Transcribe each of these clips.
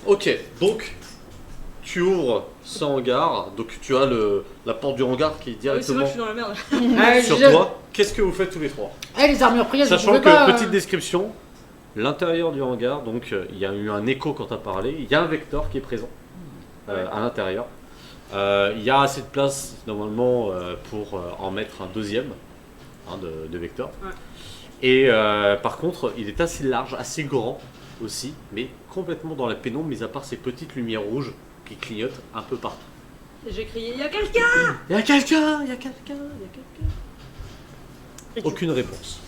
Ok, donc tu ouvres ce hangar, donc tu as la porte du hangar qui est Ah oui, c'est vrai directement que je suis dans la merde. sur toi. Qu'est-ce que vous faites tous les trois? Les armures prières, Sachant vous que, pouvez pas... petite description, l'intérieur du hangar, donc il y a eu un écho quand tu as parlé, il y a un vecteur qui est présent à l'intérieur. Il y a assez de place normalement pour en mettre un deuxième de vecteur. Ouais. Et par contre, il est assez large, assez grand aussi, mais complètement dans la pénombre, mis à part ces petites lumières rouges qui clignotent un peu partout. Et j'ai crié, il y a quelqu'un. Il y a quelqu'un, il y a quelqu'un, il y a quelqu'un. Aucune réponse.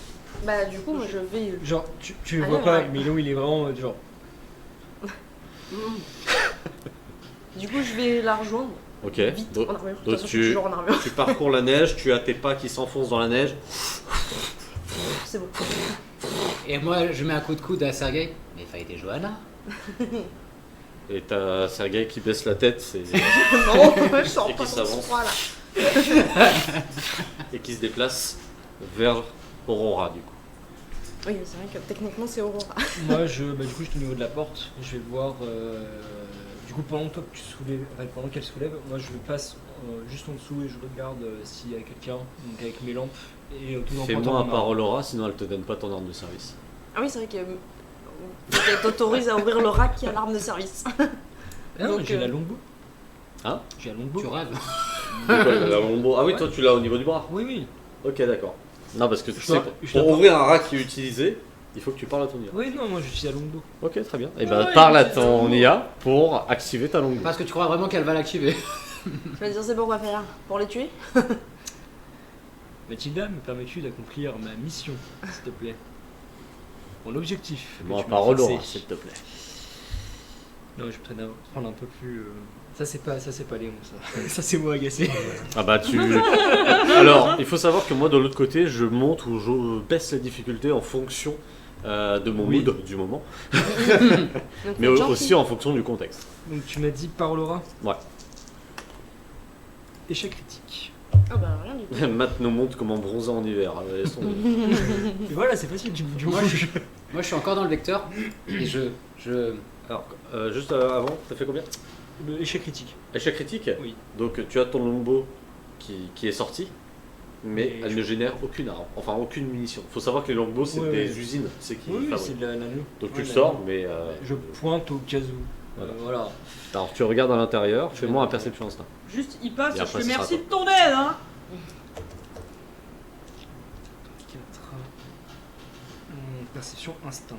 Bah du coup, moi je vais... Genre, tu le Ah vois non, pas, ouais. Milo il est vraiment genre. Du coup, je vais la rejoindre. Ok. Vite, Donc, en armure. De toute donc façon, je suis toujours en armure. tu parcours la neige, tu as tes pas qui s'enfoncent dans la neige. C'est bon. Et moi, je mets un coup de coude à Sergei. Mais il fallait être Johanna. Et t'as Sergei qui baisse la tête Non, je sors Et pas qui dans ce s'avance. froid là. et qui se déplace vers Aurora du coup. Oui, mais c'est vrai que techniquement c'est Aurora. Moi du coup j'étais au niveau de la porte, je vais voir. Du coup pendant toi que tu soulèves, pendant qu'elle soulève, moi je passe juste en dessous et je regarde s'il y a quelqu'un, donc avec mes lampes et tout en Fais-moi pointant un ma- parole Aura, sinon elle te donne pas ton arme de service. Ah oui, c'est vrai que elle t'autorise à ouvrir le rack qui a l'arme de service. Ah non, Donc, j'ai la longbow. Hein? J'ai la longbow. Tu rêves. Ah oui, toi tu l'as au niveau du bras. Oui, oui. Ok, d'accord. Non, parce que tu Je sais, dois- je dois pour pas- ouvrir un rack qui est utilisé, il faut que tu parles à ton IA. Oui, non, moi j'utilise la longbow. Ok, très bien. Et Ouais, ben ouais, parle à c'est ton bon. IA pour activer ta longue. Parce que tu crois vraiment qu'elle va l'activer. Je vais dire c'est pourquoi faire. Pour les tuer. Mathilda, me permets-tu d'accomplir ma mission, s'il te plaît? Mon objectif. que Fais-moi un tu m'as parole fixé. Aura, s'il te plaît. Non, je vais prendre un peu plus. Ça c'est pas Léon, ça. Ça c'est moi agacé. Ah bah tu... Alors, il faut savoir que moi de l'autre côté, je monte ou je baisse la difficulté en fonction de mon Oui. mood du moment, Donc, mais faut être gentil. aussi en fonction du contexte. Donc tu m'as dit parole aura. Ouais. Échec critique. Ah bah rien du tout. Matt nous montre comment bronzer en hiver. Laisse tomber. Et voilà, c'est facile, du Moi, coup. Moi, je suis encore dans le vecteur. Et Alors, juste avant, ça fait combien? Le échec critique. Échec critique. Oui. Donc tu as ton longbow qui est sorti, mais Et elle je- ne génère aucune arme, enfin aucune munition. Faut savoir que les longbows c'est Ouais, des ouais. usines, c'est qui Oui, fabriquent. c'est de la nano. Donc tu Ouais, le la sors, nano. mais Je pointe au cas où. Voilà. alors tu regardes à l'intérieur, fais-moi un perception instinct. Juste il passe, Et je après, fais ce merci sera de ton aide hein. 4. Perception instinct.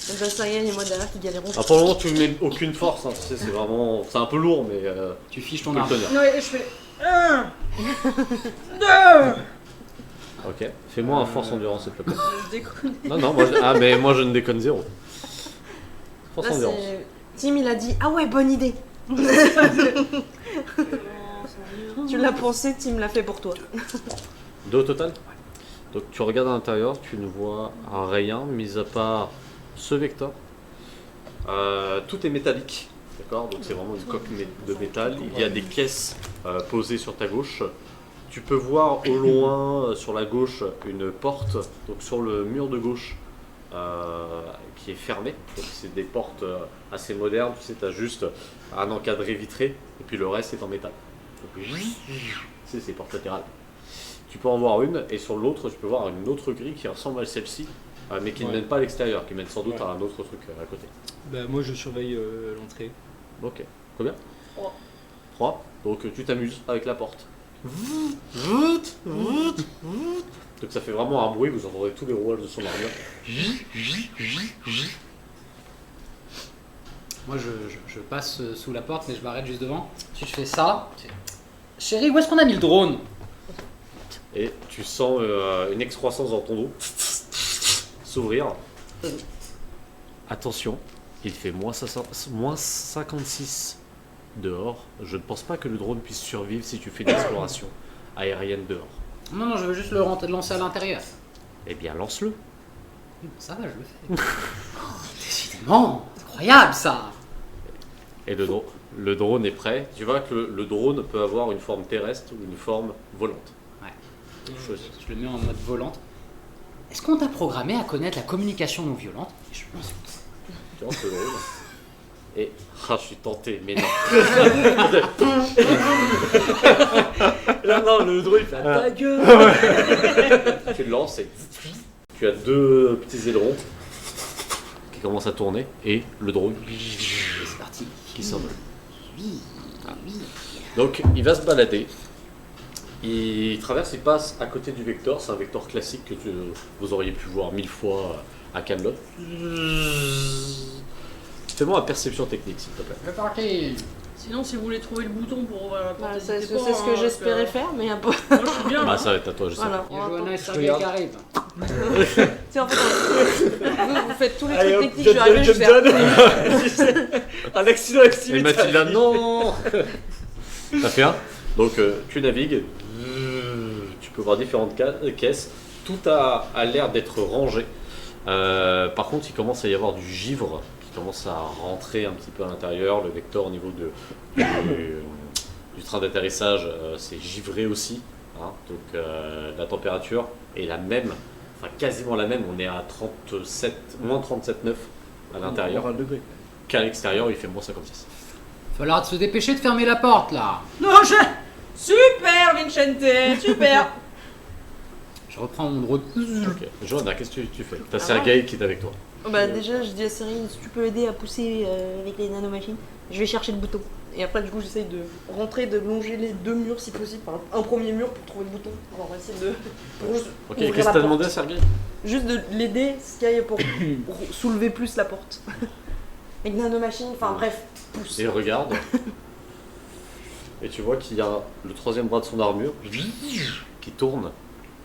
Donc bah ça y est, il y a moi derrière qui galérons. Alors pour le moment tu mets aucune force, hein, tu sais, c'est vraiment, c'est un peu lourd, mais tu fiches tu ton peux le arme. tenir. Ouais, je fais 1, 2. Ok, fais-moi un force endurance s'il te plaît. Je déconne. Non non, mais moi je ne déconne zéro. Force Là endurance. c'est... Tim il a dit ah ouais bonne idée. Tu l'as pensé, Tim l'a fait pour toi. 2 au total. Donc tu regardes à l'intérieur, tu ne vois rien, mis à part ce vecteur. Tout est métallique, d'accord? Donc c'est vraiment une coque de métal. Il y a des caisses posées sur ta gauche. Tu peux voir au loin, sur la gauche, une porte, donc sur le mur de gauche, qui est fermée. Donc c'est des portes assez modernes, tu sais, tu as juste un encadré vitré, et puis le reste est en métal. Donc, c'est ces portes latérales. Tu peux en voir une, et sur l'autre, tu peux voir une autre grille qui ressemble à celle-ci, mais qui ne Ouais. mène pas à l'extérieur, qui mène sans doute Ouais. à un autre truc à côté. Bah, moi je surveille l'entrée. Ok. Combien? 3. 3. Donc tu t'amuses avec la porte. Donc ça fait vraiment un bruit, vous entendrez tous les rouages de son armure. Moi, je passe sous la porte, mais je m'arrête juste devant. Si je fais ça... Chérie, où est-ce qu'on a mis le drone? Et tu sens une excroissance dans ton dos s'ouvrir. Attention, il fait moins 56 dehors. Je ne pense pas que le drone puisse survivre si tu fais de l'exploration aérienne dehors. Non, non, je veux juste le lancer à l'intérieur. Eh bien, lance-le. Oui, ça va, je le fais. Oh, décidément, incroyable ça. Et le drone est prêt. Tu vois que le drone peut avoir une forme terrestre ou une forme volante. Ouais. Choisis. Je le mets en mode volante. Est-ce qu'on t'a programmé à connaître la communication non violente? Et je pense que Tu lances le drone. Et. Ah, je suis tenté, mais non. Là, non, le drone il fait ta gueule. Tu le lances et. Tu as deux petits ailerons qui commencent à tourner et le drone C'est parti. qui s'envole. Donc il va se balader. Il traverse, il passe à côté du vecteur. C'est un vecteur classique que vous auriez pu voir 1000 fois à Camelot. Fais-moi une perception technique, s'il te plaît. C'est parti. Sinon, si vous voulez trouver le bouton pour ouvrir la porte, Bah, c'est n'hésitez pas, ce que hein, j'espérais parce faire, mais un peu. que Moi, je suis bien. Bah là. ça va être à toi, je sais. Voilà. Il y a Johanna et Je Sergei regarde. qui arrivent. C'est en fait, vous faites tous les Allez, trucs hop, techniques, je vais arriver, je vais faire. Un accident Et activé. Mathilda, non. T'as fait un. Donc tu navigues. Tu peux voir différentes caisses. Tout a l'air d'être rangé. Par contre, il commence à y avoir du givre qui commence à rentrer un petit peu à l'intérieur. Le vecteur au niveau du train d'atterrissage, c'est givré aussi. Hein. Donc la température est la même, enfin quasiment la même. On est à 37, moins 37,9 à l'intérieur. Un degré. Qu'à l'extérieur, il fait moins 56. Falloir se dépêcher de fermer la porte là. Non, super, Vincente, super. Je reprends mon drone. Ok. Johanna, qu'est-ce que tu fais? T'as Ah Sergei qui est avec toi. Bah, déjà, je dis à Cyril, si tu peux aider à pousser avec les nanomachines, je vais chercher le bouton. Et après, du coup, j'essaye de rentrer, de longer les deux murs si possible, enfin, un premier mur pour trouver le bouton. Alors, on va essayer de. Pour juste Ok, ouvrir qu'est-ce la que t'as porte. demandé à Sergei? Juste de l'aider, Sky, pour soulever plus la porte. Avec nanomachine, enfin bref, pousse. Et regarde. Et tu vois qu'il y a le troisième bras de son armure qui tourne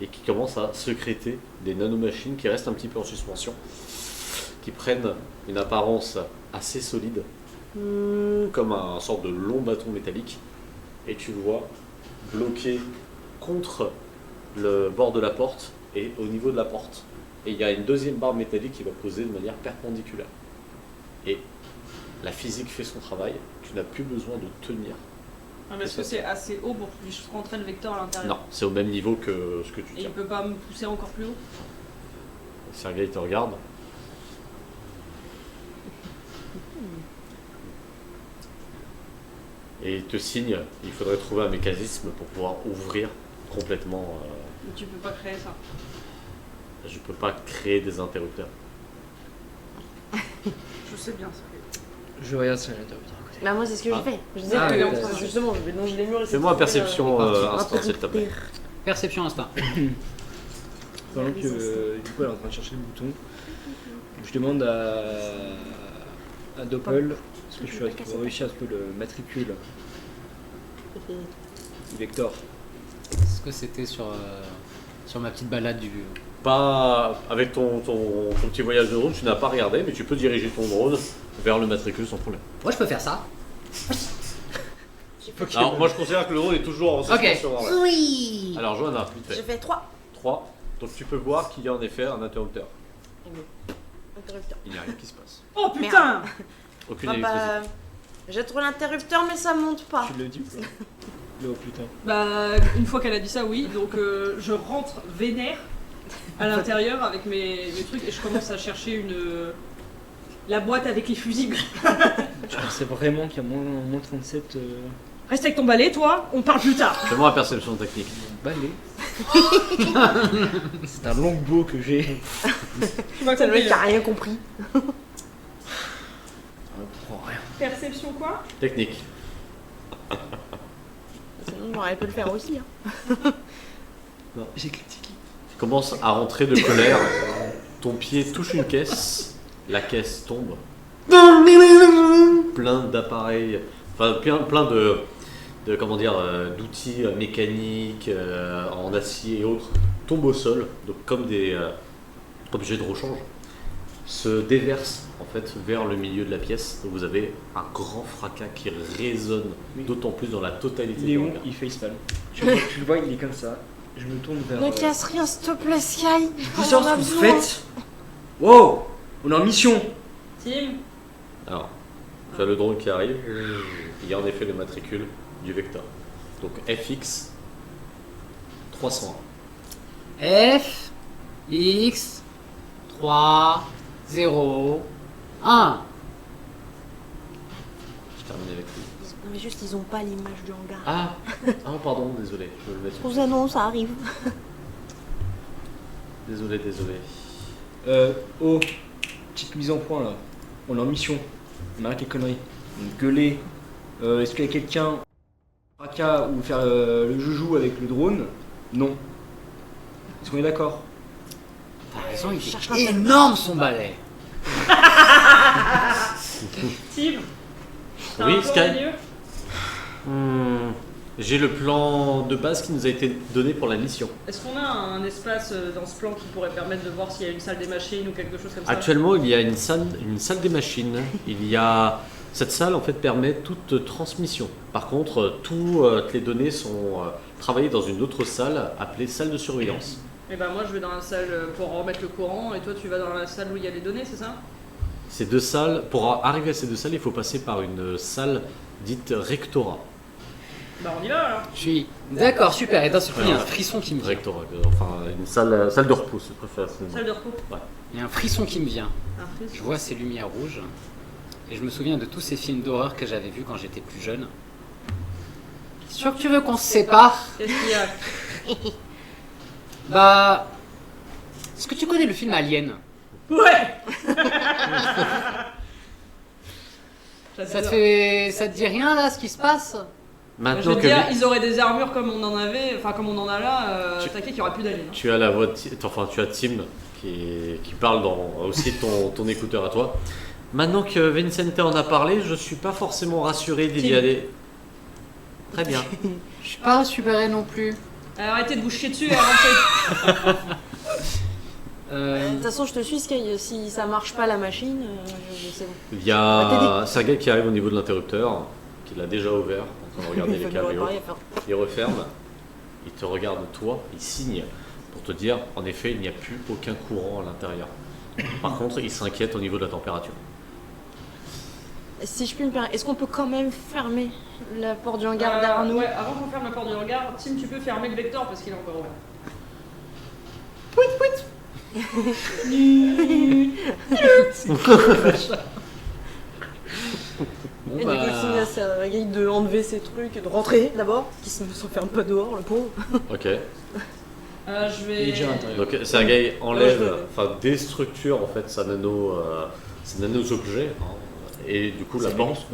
et qui commence à sécréter des nanomachines qui restent un petit peu en suspension, qui prennent une apparence assez solide, comme un sorte de long bâton métallique. Et tu le vois bloqué contre le bord de la porte et au niveau de la porte. Et il y a une deuxième barre métallique qui va poser de manière perpendiculaire. Et la physique fait son travail, tu n'as plus besoin de tenir. Ah, mais est-ce que c'est assez haut pour que je puisse rentrer le vecteur à l'intérieur? Non, c'est au même niveau que ce que tu Et il tiens. peut pas me pousser encore plus haut? Sergei te regarde. Et il te signe, il faudrait trouver un mécanisme pour pouvoir ouvrir complètement. Mais tu peux pas créer ça. Je peux pas créer des interrupteurs. Je sais bien ça. Je regarde sur l'interrupteur à côté. Bah, moi, c'est ce que j'ai fait. Je disais Ah, que oui, enfin, justement, je vais longer les murs et Fais-moi essayer de perception trouver, instant, s'il te plaît. Perception instinct. Pendant que du coup elle est en train de chercher le bouton, je demande à Doppel ce que je suis réussi à trouver le matricule du Vector. Est-ce que c'était sur ma petite balade du. Pas avec ton petit voyage de drone, tu n'as pas regardé, mais tu peux diriger ton drone vers le matricule sans problème. Moi je peux faire ça. Alors moi je considère que le drone est toujours en suspension. Ouais. Oui. Alors Johanna, vite J'ai fait. fait 3 3. Donc tu peux voir qu'il y a en effet un interrupteur. interrupteurs. Il n'y a rien qui se passe. Oh putain! Aucune Ah électricité. bah, j'ai trouvé l'interrupteur, mais ça monte pas. Tu le dis ou pas? Oh putain. Bah, une fois qu'elle a dit ça, oui. Donc, je rentre vénère à l'intérieur avec mes trucs et je commence à chercher la boîte avec les fusibles. Tu pensais vraiment qu'il y a moins 37 Reste avec ton balai, toi, on parle plus tard. Fais-moi la perception technique. balais? C'est un longbow que j'ai. Tu m'as C'est le mec compris. qui a rien compris. On comprend rien. Perception quoi? Technique. Sinon, j'aurais pu le faire aussi. Hein. J'ai critiqué. Tu commences à rentrer de colère. Ton pied touche une caisse. La caisse tombe. Plein d'appareils, enfin plein de comment dire, d'outils mécaniques en acier et autres tombent au sol, donc comme des objets de rechange, se déversent en fait vers le milieu de la pièce. Donc vous avez un grand fracas qui résonne, Oui. d'autant plus dans la totalité du Léon, regard. il facepalm. Tu le vois, il est comme ça. Je me tourne vers. Ne casse rien, s'il te plaît, Sky. Vous On en a ce que vous besoin. faites? Wow! On est en mission! Tim, Alors, tu as le drone qui arrive, il y a en effet le matricule du vecteur. Donc FX 301. F X 3 0 1. Je termine avec lui. Non mais juste ils ont pas l'image du hangar. Ah, pardon, désolé. Je vais le mettre. Trouve ça non, ça arrive. Désolé. Oh, petite mise en point là. On est en mission. On arrête les conneries. Donc, gueuler. Est-ce qu'il y a quelqu'un Raka ou faire le joujou avec le drone? Non. Est-ce qu'on est d'accord? T'as raison, il Cherche est énorme son balai. Tim, t'as Oui, un plan Sky. au milieu J'ai le plan de base qui nous a été donné pour la mission. Est-ce qu'on a un espace dans ce plan qui pourrait permettre de voir s'il y a une salle des machines ou quelque chose comme ça? Actuellement, il y a une salle des machines. Cette salle en fait permet toute transmission. Par contre, toutes les données sont travaillées dans une autre salle appelée salle de surveillance. Et ben moi je vais dans la salle pour remettre le courant et toi tu vas dans la salle où il y a les données, c'est ça? Ces deux salles, pour arriver à ces deux salles, il faut passer par une salle dite rectorat. Bah on y va alors. Je suis d'accord, super. Et d'un seul coup, il y a un frisson qui me vient. Rectorat, enfin une salle de repos, c'est préféré. Salle de repos. Il y a un frisson qui me vient. Un frisson. Je vois ces lumières rouges. Et je me souviens de tous ces films d'horreur que j'avais vus quand j'étais plus jeune. Sûr que tu veux qu'on se sépare? Qu'est-ce qu'il y a? Bah. Est-ce que tu connais le film Alien? Ouais. Ça te dit rien là, ce qui se passe? Je Maintenant veux que dire, ils auraient des armures comme on en avait, enfin comme on en a là, t'inquiète qu'il n'y aura plus d'aliens. tu as la voix tu as Tim qui parle dans aussi ton écouteur à toi. Maintenant que Vincente en a parlé, je suis pas forcément rassuré d'y Tim. aller. Très bien. Je suis pas rassuré non plus. Arrêtez de vous chier dessus et avancez. De toute façon, je te suis, Sky. Si ça marche pas la machine, c'est bon. Il y a Sergei qui arrive au niveau de l'interrupteur, qu'il a déjà ouvert, en train de regarder les Il va câbles nous et autres. réparer à faire. Il referme, il te regarde toi, il signe pour te dire en effet il n'y a plus aucun courant à l'intérieur. Par contre, il s'inquiète au niveau de la température. Si je puis me permettre, est-ce qu'on peut quand même fermer la porte du hangar derrière nous? Ouais, avant qu'on ferme la porte du hangar, Tim, tu peux fermer le vecteur parce qu'il est encore ouvert. Bon, Et bah, du coup, Signe à Sergei de enlever ses trucs, de rentrer d'abord, qu'il ne s'enferme pas dehors, le pauvre. Ok. Je vais. Il est déjà à l'intérieur. Donc Sergei enlève, Ouais, enfin déstructure en fait ses nanos objets, hein, et du coup la C'est porte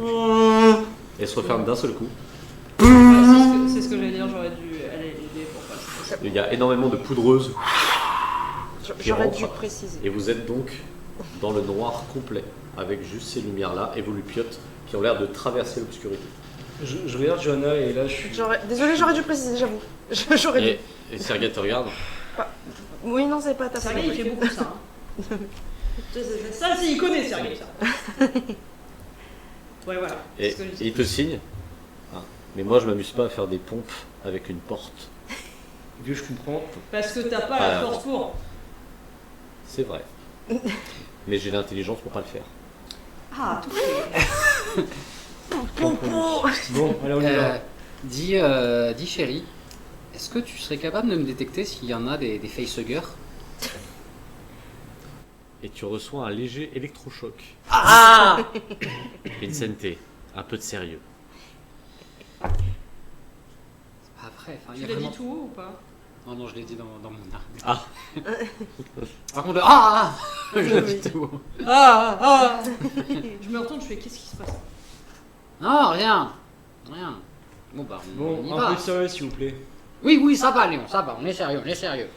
elle se referme d'un seul coup. Ouais, c'est ce que j'allais dire, j'aurais dû aller l'aider pour pas ça. Il y a énormément de poudreuse J'aurais rentre. dû préciser. et vous êtes donc dans le noir complet avec juste ces lumières là et vos lupiotes qui ont l'air de traverser l'obscurité. Je regarde Johanna et là je suis. Désolé, j'aurais dû préciser, j'avoue. J'aurais dû. Et Sergei te regarde. Oui, non, c'est pas ta faute. Sergei, il fait beaucoup ça. Hein. Ça, si, il connaît Sergei, ça. Ouais, voilà. Et c'est ce que je dis. il te signe. Ah, mais moi je m'amuse pas à faire des pompes avec une porte. Vieux, je comprends. Parce que t'as pas Ah, la force pour. C'est vrai. Mais j'ai l'intelligence pour pas le faire. Ah, tout fait. Bon, allez, on y va. dis chérie, est-ce que tu serais capable de me détecter s'il y en a des facehuggers? Et tu reçois un léger électrochoc. Ah! Vincente, un peu de sérieux. C'est pas vrai, enfin, il Tu y a l'as vraiment... dit tout haut ou pas? Non, je l'ai dit dans mon arc. Ah. Par contre, je l'ai dit tout haut. Je me retourne, je fais qu'est-ce qui se passe? Non, rien. Bon, bah, on Bon, y un va. peu de sérieux s'il vous plaît. Oui, ça va, Léon, ça va, on est sérieux.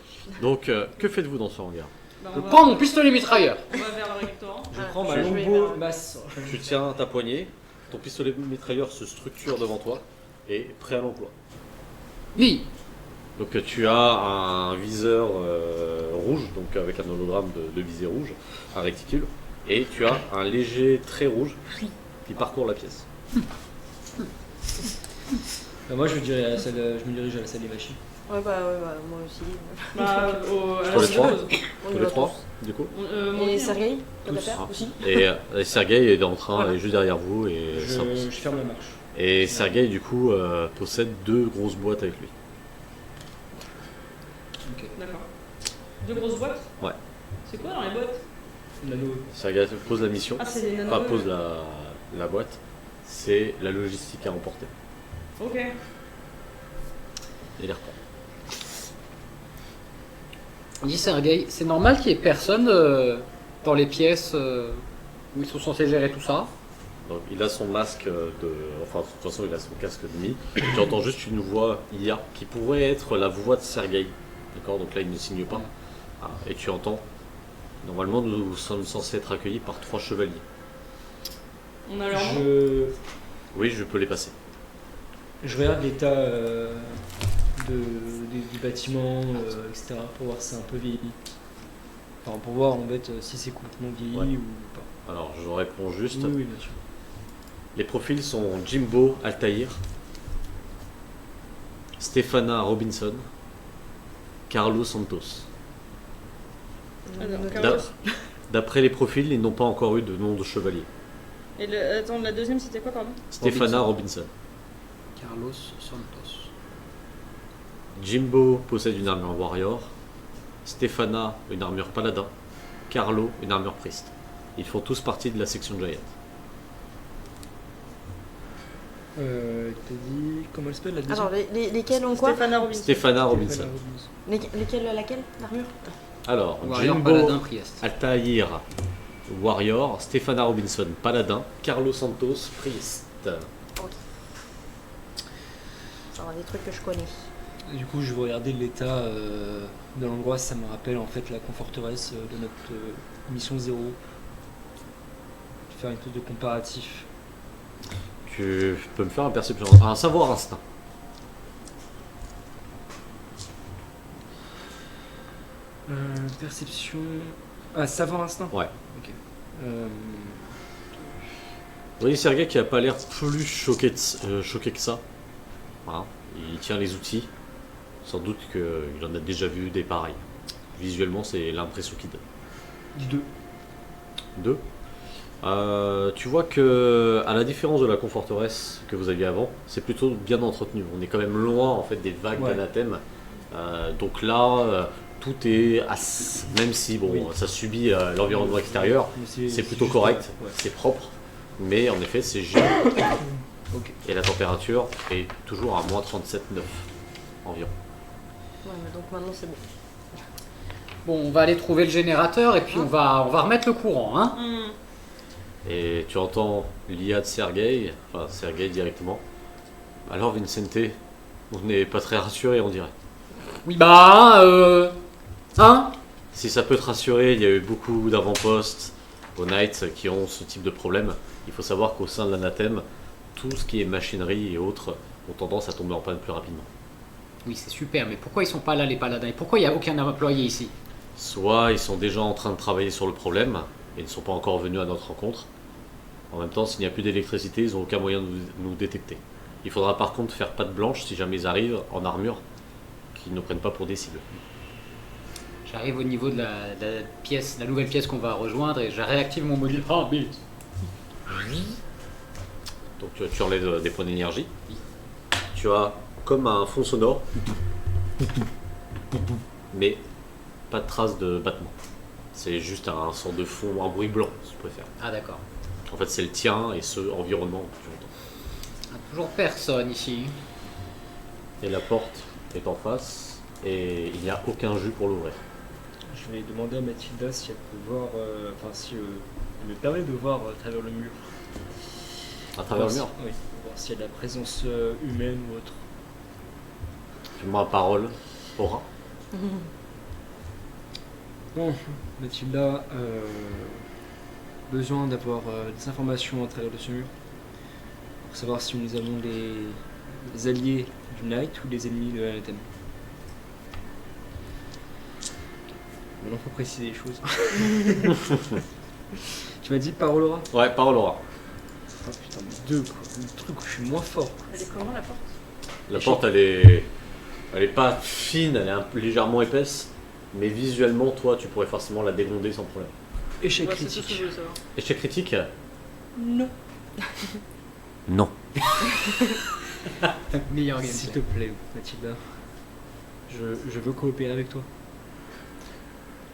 Donc, que faites-vous dans ce hangar? Bah, Je prends mon pistolet mitrailleur. On va vers le rectorant. Je prends ma je vais longbow vers- masse. Tu tiens ta poignée, ton pistolet mitrailleur se structure devant toi et prêt à l'emploi. Oui. Donc tu as un viseur rouge, donc avec un hologramme de visée rouge, un réticule, et tu as un léger trait rouge qui parcourt la pièce. Moi je me dirige à la salle des machines. Ouais, bah, moi aussi. Bah, à la Tous les trois suppose. On y Tous va les trois, tous. du coup. Moi Et aussi, hein. Sergei, toi, Tous. ta paire aussi. Et Sergei est en train, Voilà. est juste derrière vous, et, Je ferme la marche. et Sergei du coup possède 2 grosses boîtes avec lui. D'accord. 2 grosses boîtes? Ouais. C'est quoi dans les boîtes? Nano. Sergei pose la mission, Ah, c'est les nanos. enfin pose la boîte, c'est la logistique à emporter. Ok. Et les reprend. Dit Sergei, c'est normal qu'il y ait personne dans les pièces où ils sont censés gérer tout ça. Donc il a son masque enfin de toute façon il a son casque de nuit. Tu entends juste une voix IA qui pourrait être la voix de Sergei. D'accord, donc là il ne signe pas. Ouais. Ah, et tu entends, normalement nous sommes censés être accueillis par 3 chevaliers. On a leur nom. Oui, je peux les passer. Je regarde l'état du bâtiment, etc. pour voir si c'est un peu vieilli. Enfin, pour voir en fait si c'est complètement vieilli Ouais. ou pas. Alors je réponds juste. Oui, bien sûr. Les profils sont Jimbo Altaïr, Stefana Robinson, Carlos Santos. Alors, Noté. Carlos. D'après les profils, ils n'ont pas encore eu de nom de chevalier. Et attends, la deuxième c'était quoi, pardon? Stefana Robinson. Carlos Santos. Jimbo possède une armure warrior, Stefana une armure paladin, Carlo une armure priest. Ils font tous partie de la section Giant. T'as dit. Comment elle s'appelle la deuxième? Alors, lesquels ont quoi? Stéphana Robinson. Stefana Robinson. Lesquels, laquelle? L'armure? Alors, Warrior, Jimbo Paladin, Priest. Altaïr warrior, Stefana Robinson paladin, Carlo Santos priest. Ça va, des trucs que je connais. Du coup, je vais regarder l'état de l'endroit. Ça me rappelle en fait la conforteresse de notre mission 0. Faire une espèce de comparatif. Tu peux me faire un savoir instinct. Perception. Ah, savoir instinct. Ouais. Ok. Vous voyez Sergei qui a pas l'air plus choqué que ça. Voilà. Il tient les outils. Sans doute qu'il en a déjà vu des pareils. Visuellement, c'est l'impression qu'il donne. 2. 2. Tu vois que, à la différence de la conforteresse que vous aviez avant, c'est plutôt bien entretenu. On est quand même loin en fait des vagues Ouais. d'anathèmes. Donc là, tout est même si bon, Oui. ça subit l'environnement extérieur, c'est plutôt juste, correct, ouais. c'est propre, mais en effet c'est gênant. Ok. Et la température est toujours à moins 37,9 environ. Ouais, mais donc maintenant c'est bon. Bon, on va aller trouver le générateur et puis on va remettre le courant, hein. Et tu entends l'IA de Sergei, enfin Sergei directement. Alors Vincente, on n'est pas très rassuré on dirait. Oui, bah, hein. Si ça peut te rassurer, il y a eu beaucoup d'avant-postes au Night qui ont ce type de problème. Il faut savoir qu'au sein de l'anathème, tout ce qui est machinerie et autres ont tendance à tomber en panne plus rapidement. Oui, c'est super, mais pourquoi ils sont pas là, les paladins? Et pourquoi il n'y a aucun employé ici? Soit ils sont déjà en train de travailler sur le problème et ne sont pas encore venus à notre rencontre. En même temps, s'il n'y a plus d'électricité, ils n'ont aucun moyen de nous détecter. Il faudra par contre faire patte blanche si jamais ils arrivent en armure, qu'ils ne prennent pas pour des cibles. J'arrive au niveau de la pièce, la nouvelle pièce qu'on va rejoindre et je réactive mon module. Ah, mais... Donc tu enlèves des points d'énergie. Tu as comme un fond sonore, mais pas de trace de battement. C'est juste un son de fond, un bruit blanc, si tu préfères. Ah, d'accord. En fait, c'est le tien et ce environnement que tu entends. Ah, toujours personne ici. Et la porte est en face et il n'y a aucun jus pour l'ouvrir. Je vais demander à Mathilda si elle peut voir. Enfin, si elle me permet de voir à travers le mur. À travers le mur, Oui. Voir s'il y a de la présence humaine ou autre. tu m'as parole, aura. Bon, Mathilda, besoin d'avoir des informations à travers de ce mur pour savoir si nous avons des alliés du Night ou des ennemis de l'anathème. Maintenant, faut préciser les choses. Tu m'as dit parole aura? Ouais, parole aura. Ah putain, mais 2 quoi. Le truc où je suis moins fort. Elle est comment la porte? La porte, elle est pas fine, elle est légèrement épaisse, mais visuellement, toi, tu pourrais forcément la dégronder sans problème. Échec Ouais, c'est tout ce que je critique. voulais savoir. Échec critique? Non. Non. Meilleur S'il gameplay. te plaît, Mathilda. Je veux coopérer avec toi.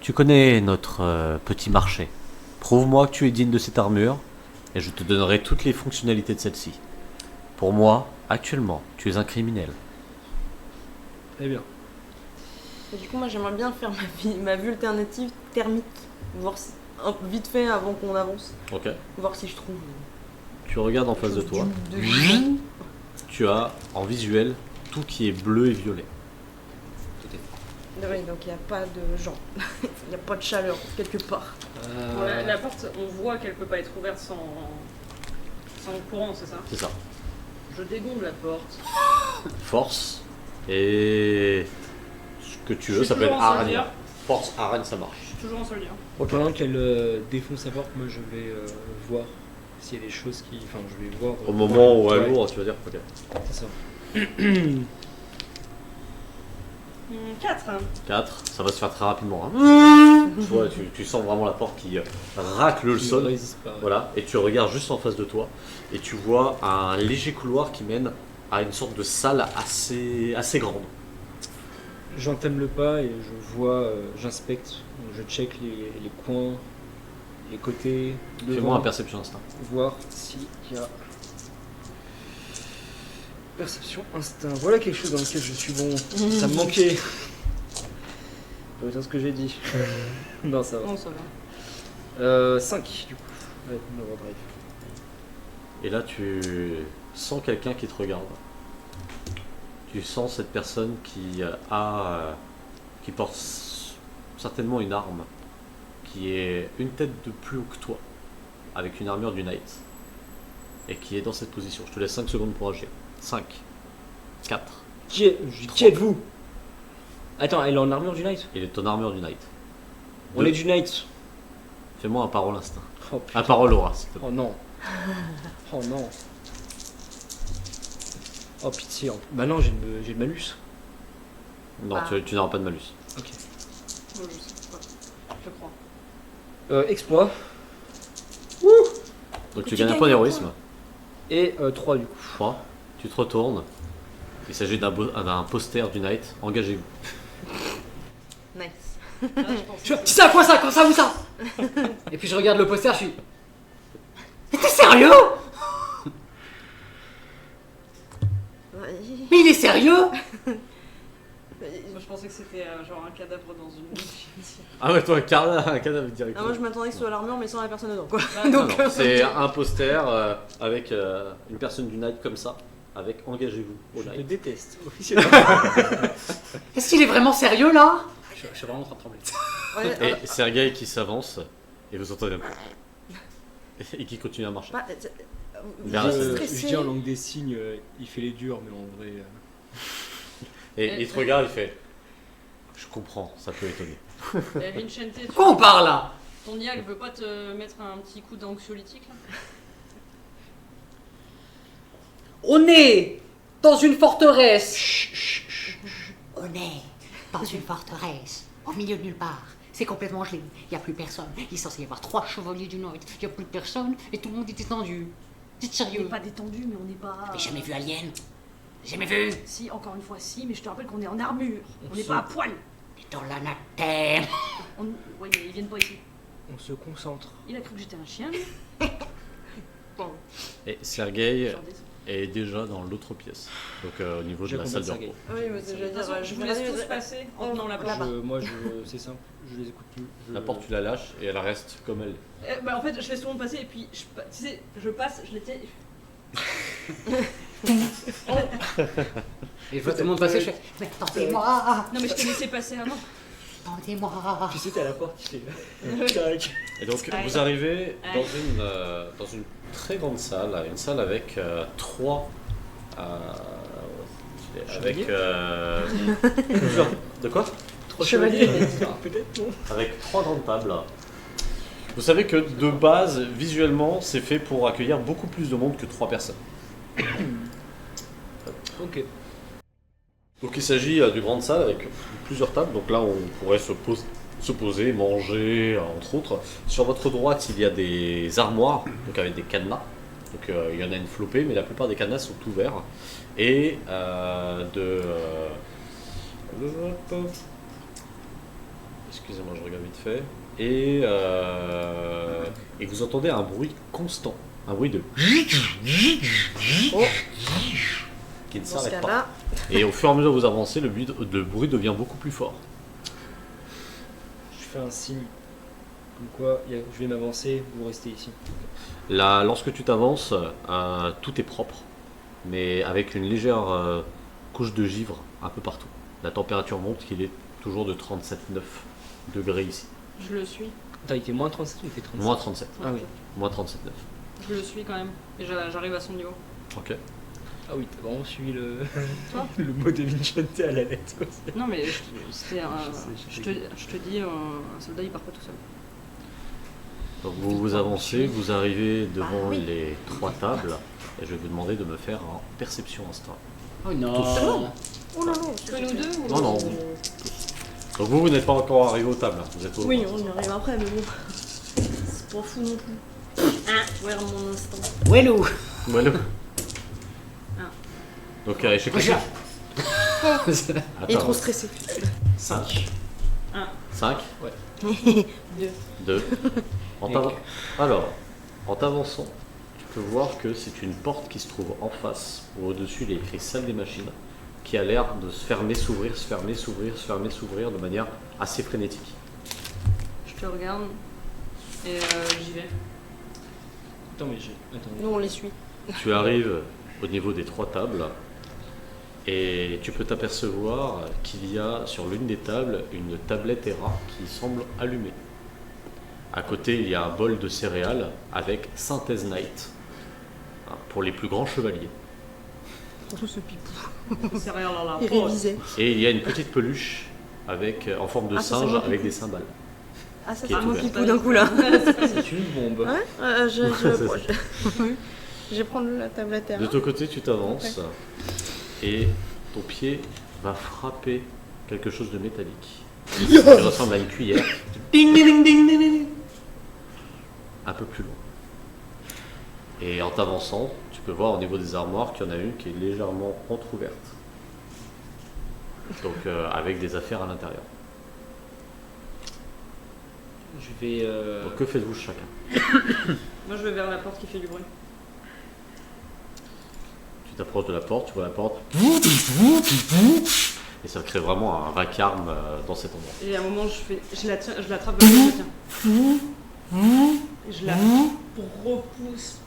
Tu connais notre petit marché. Prouve-moi que tu es digne de cette armure, et je te donnerai toutes les fonctionnalités de celle-ci. Pour moi, actuellement, tu es un criminel. Très bien. Et du coup, moi j'aimerais bien faire ma vue alternative thermique. Voir si, vite fait avant qu'on avance. Ok. Voir si je trouve. Tu regardes en face de quelque toi. chose de- Tu as en visuel tout qui est bleu et violet. Tout est Oui, donc il n'y a pas de genre. Il n'y a pas de chaleur quelque part. Ouais, la porte, on voit qu'elle peut pas être ouverte sans courant, c'est ça? C'est ça. Je dégonde la porte. Force et ce que tu veux, Je suis ça s'appelle toujours en araignée. soldier. Force, araigne, ça marche. Je suis toujours en soldier. Pendant qu'elle défonce sa porte, moi je vais voir s'il y a des choses qui. Enfin, je vais voir. Au moment où elle Ouais, ouvre, tu vas dire, ok. c'est ça. 4. 4, ça va se faire très rapidement. Hein. Tu vois, tu sens vraiment la porte qui racle le Je sol. résiste pas. Ouais. Voilà, et tu regardes juste en face de toi, et tu vois un léger couloir qui mène à une sorte de salle assez grande. J'entame le pas et je vois, j'inspecte, je check les coins, les côtés, Fais-moi un devant, perception instinct. voir s'il y a perception instinct. Voilà quelque chose dans lequel je suis bon. Ça me manquait. C'est ce que j'ai dit. Non, ça va. Non, ça va. 5 du coup. Ouais, no drive. Et là, tu sens quelqu'un qui te regarde. Tu sens cette personne qui porte certainement une arme, qui est une tête de plus haut que toi, avec une armure du Knight, et qui est dans cette position. Je te laisse 5 secondes pour agir. 5, 4, Qui êtes-vous? Attends, elle est en armure du Knight? il est ton armure du Knight. On est du Knight. Fais-moi un parole instinct. Oh putain. Un parole aura, s'il te plaît. Oh non. Oh non. Oh pitié. Bah non, j'ai le malus. Non, Ah. tu n'auras pas de malus. Ok. Je sais pas. Je crois. Exploit. Donc tu Tu gagnes un gagnes point un d'héroïsme. Et 3 du coup. 3. Tu te retournes. Il s'agit d'un poster du Knight. Engagez-vous. Nice. Là, je pense que Tu sais à quoi ça? Quand ça ou ça? Et puis je regarde le poster, je suis. Mais t'es sérieux? Mais il est sérieux? Moi, je pensais que c'était genre un cadavre dans une. Ah ouais, toi, un cadavre direct. Ah, moi je m'attendais que ce soit l'armure mais sans la personne dedans quoi. Ah, Non, non, c'est un poster avec une personne du Knight comme ça, avec engagez-vous au Je te Knight. déteste, officiellement. Est-ce qu'il est vraiment sérieux là? Je suis vraiment en train de trembler. Ouais, Et Sergei qui s'avance, et vous entendez un et qui continue à marcher. bah, Vers vous la êtes scène. Je stressé. dis en langue des signes, il fait les durs, mais en vrai. Et il te regarde, il fait je comprends, ça peut étonner. Vincente, De quoi on parle là? ton IA, elle veut pas te mettre un petit coup d'anxiolytique là? On est dans une forteresse. On est dans une forteresse, au milieu de nulle part. C'est complètement gelé, il n'y a plus personne. Il est censé y avoir 3 chevaliers du Knight, il n'y a plus personne et tout le monde est étendu. T'es On n'est sérieux? pas détendu, mais on n'est pas. T'as jamais vu Alien? Jamais vu? Si, encore une fois, si, mais je te rappelle qu'on est en armure. On n'est se- pas à poil. T'es dans l'anathème. Oui, mais ils viennent pas ici. On se concentre. Il a cru que j'étais un chien, lui. Et Sergei J'en descends. est déjà dans l'autre pièce, donc au niveau de la J'accompagne salle de Sergei. repos. Oui, mais j'allais De toute dire, façon, je vous laisse tous passer en tenant la porte. Là-bas. Moi, c'est simple, je les écoute plus. La porte, tu la lâches et elle reste comme elle est. Bah, en fait, je laisse tout le monde passer et puis, tu sais, je passe, je les tiens. Et je vois tout le monde passer, je fais. Mais attendez-moi! Non, mais je te laissais passer avant. Attendez-moi! Tu sais, t'es à la porte, tu fais. Tac. Et donc Aïe. vous arrivez Aïe. dans une très grande salle, une salle avec trois... avec plusieurs... De quoi? 3 Chevalier. chevaliers. Peut-être, non? Avec 3 grandes tables. Vous savez que de base, visuellement, c'est fait pour accueillir beaucoup plus de monde que 3 personnes. Ok. Donc il s'agit d'une grande salle avec plusieurs tables. Donc là, on pourrait se poser, manger, entre autres. Sur votre droite, il y a des armoires, donc avec des cadenas. Donc il y en a une flopée, mais la plupart des cadenas sont ouverts. Et excusez-moi, je regarde vite fait. Et vous entendez un bruit constant. Un bruit de... Oh. qui ne Dans ce s'arrête pas. cas-là, Et au fur et à mesure que vous avancez, le bruit devient beaucoup plus fort. Je fais un signe. Comme quoi, je vais m'avancer, vous restez ici. Là, lorsque tu t'avances, tout est propre, mais avec une légère couche de givre un peu partout. La température monte, qu'il est toujours de 37,9 degrés ici. Je le suis. Attends, il fait moins 37 ou il fait 37 Moins 37. Ah oui. Moins 37,9. Je le suis quand même. Et j'arrive à son niveau. Ok. Ah oui, t'as vraiment suivi le, Toi le mot de Vincente à la lettre. Quoi. Non, mais c'était un. Je Je te dis, un soldat il part pas tout seul. Donc vous avancez, vous arrivez devant oui. les 3 tables, et je vais vous demander de me faire un perception instinct. Oh non. oh là là, Que nous deux ou... Non, non. Donc vous n'êtes pas encore arrivé aux tables, hein. Vous êtes au Oui, on y arrive après, mais bon. C'est pas fou non plus. Ah, ouais, mon instant. Wello. Voilà. Ah. Donc échec critique. Il est trop stressé. 5. Un. 5 Deux. 2. Alors, en t'avançant, tu peux voir que c'est une porte qui se trouve en face, où au-dessus il est écrit salle des machines, qui a l'air de se fermer, s'ouvrir, se fermer, s'ouvrir, se fermer, s'ouvrir de manière assez frénétique. Je te regarde et j'y vais. Attends, mais j'ai. Attends. Nous, on les suit. Tu arrives au niveau des 3 tables et tu peux t'apercevoir qu'il y a sur l'une des tables une tablette ERA qui semble allumée. À côté, il y a un bol de céréales avec Synthèse Night pour les plus grands chevaliers. Surtout ce pipou. C'est rien dans la Il poche. révisait. Et il y a une petite peluche avec, en forme de Ah, ça, c'est singe moi qui avec coupe. des cymbales. Ah, ça, Qui est c'est mon ouvert. pipou d'un coup là. C'est une bombe. Ouais, je vais prendre la tablette De ton côté, tu t'avances et ton pied va frapper quelque chose de métallique. Qui ressemble à une cuillère. Ding, ding, ding, ding, ding, ding. Un peu plus loin. Et en t'avançant, tu peux voir au niveau des armoires qu'il y en a une qui est légèrement entrouverte. Donc avec des affaires à l'intérieur. Je vais. Donc que faites-vous chacun? Moi je vais vers la porte qui fait du bruit. Tu t'approches de la porte, tu vois la porte. Et ça crée vraiment un vacarme dans cet endroit. Et à un moment je l'attrape de la main, je tiens. Et je la repousse.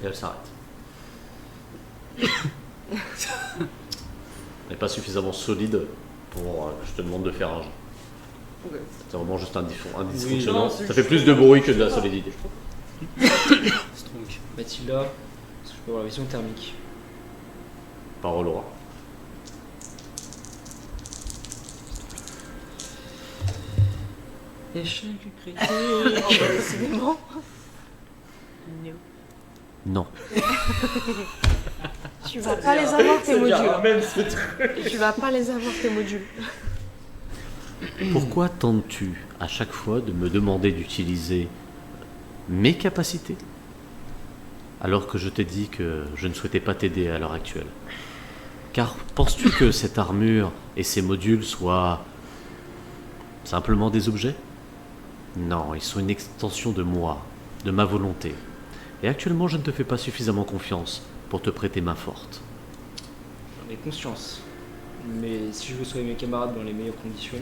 Et elle s'arrête. Elle n'est pas suffisamment solide pour que je te demande de faire un jeu. Ok. C'est vraiment juste un dysfonctionnement. Non, c'est Ça juste- fait plus de bruit que de la solidité. Strong. Mathilda, est-ce que je peux avoir la vision thermique? Parole aura. Échec critique. Oh, bah, décidément. Non. Tu vas pas les avoir tes modules. Même ce truc. Tu vas pas les avoir tes modules. Pourquoi tentes-tu à chaque fois de me demander d'utiliser mes capacités alors que je t'ai dit que je ne souhaitais pas t'aider à l'heure actuelle? Car penses-tu que cette armure et ces modules soient simplement des objets? Non, ils sont une extension de moi, de ma volonté. Et actuellement, je ne te fais pas suffisamment confiance pour te prêter main forte. J'en ai conscience. Mais si je veux sauver mes camarades dans les meilleures conditions,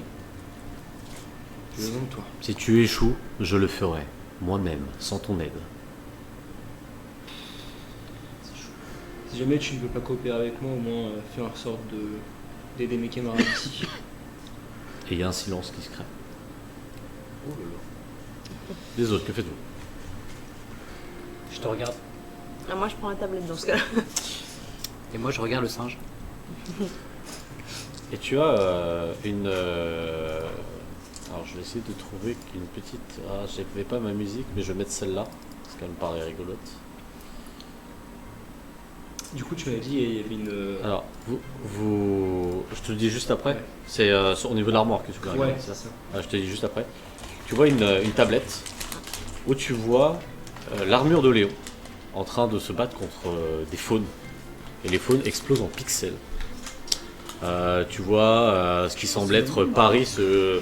j'ai besoin de toi. Si tu échoues, je le ferai, moi-même, sans ton aide. Si jamais tu ne veux pas coopérer avec moi, au moins fais en sorte d'aider mes camarades ici. Et il y a un silence qui se crée. Les autres, que faites-vous? Je te regarde. Ah, moi, je prends la tablette dans ce cas-là. Et moi, je regarde le singe. Et tu as une... Alors, je vais essayer de trouver une petite... Ah, je n'avais pas ma musique, mais je vais mettre celle-là, parce qu'elle me paraît rigolote. Du coup, tu m'avais dit il y avait une. Alors, je te le dis juste après. Ouais. C'est au niveau de l'armoire que tu peux regarder. Ouais, c'est ça. Ah, je te le dis juste après. Tu vois une tablette où tu vois l'armure de Léon en train de se battre contre des faunes. Et les faunes explosent en pixels. Tu vois ce qui semble être Paris se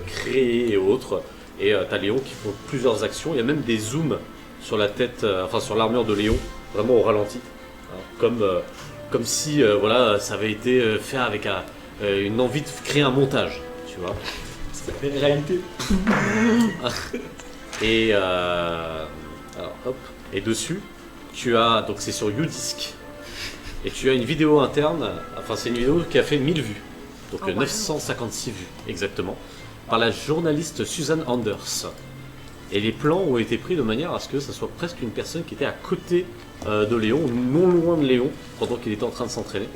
créer et autres. Et t'as Léon qui font plusieurs actions. Il y a même des zooms sur la tête, enfin sur l'armure de Léon, vraiment au ralenti. Hein, comme si voilà, ça avait été fait avec une envie de créer un montage, tu vois. Réalité. Et alors, hop. Et dessus, tu as, donc c'est sur YouDisc, et tu as une vidéo interne, enfin c'est une vidéo qui a fait 1000 vues, donc Oh, wow. 956 vues exactement, par la journaliste Susan Anders. Et les plans ont été pris de manière à ce que ça soit presque une personne qui était à côté de Léon, non loin de Léon, pendant qu'il était en train de s'entraîner.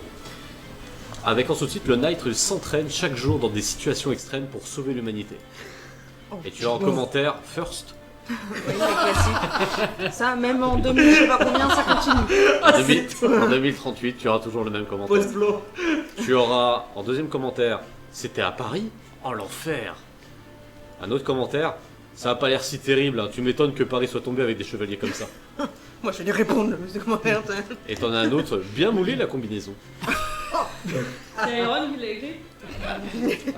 Avec en sous-titre, le Knight s'entraîne chaque jour dans des situations extrêmes pour sauver l'humanité. Oh, Et tu as en commentaire, first, oui, la classique. Ça, même en 2000, je sais pas combien, ça continue. en 2038, tu auras toujours le même commentaire. Post-flow. Tu auras en deuxième commentaire, c'était à Paris? Oh l'enfer! Un autre commentaire, ça a pas l'air si terrible, hein. Tu m'étonnes que Paris soit tombé avec des chevaliers comme ça. Moi, je vais lui répondre, ce commentaire. Et t'en as un autre, bien moulé la combinaison. C'est Iron qui l'a écrit.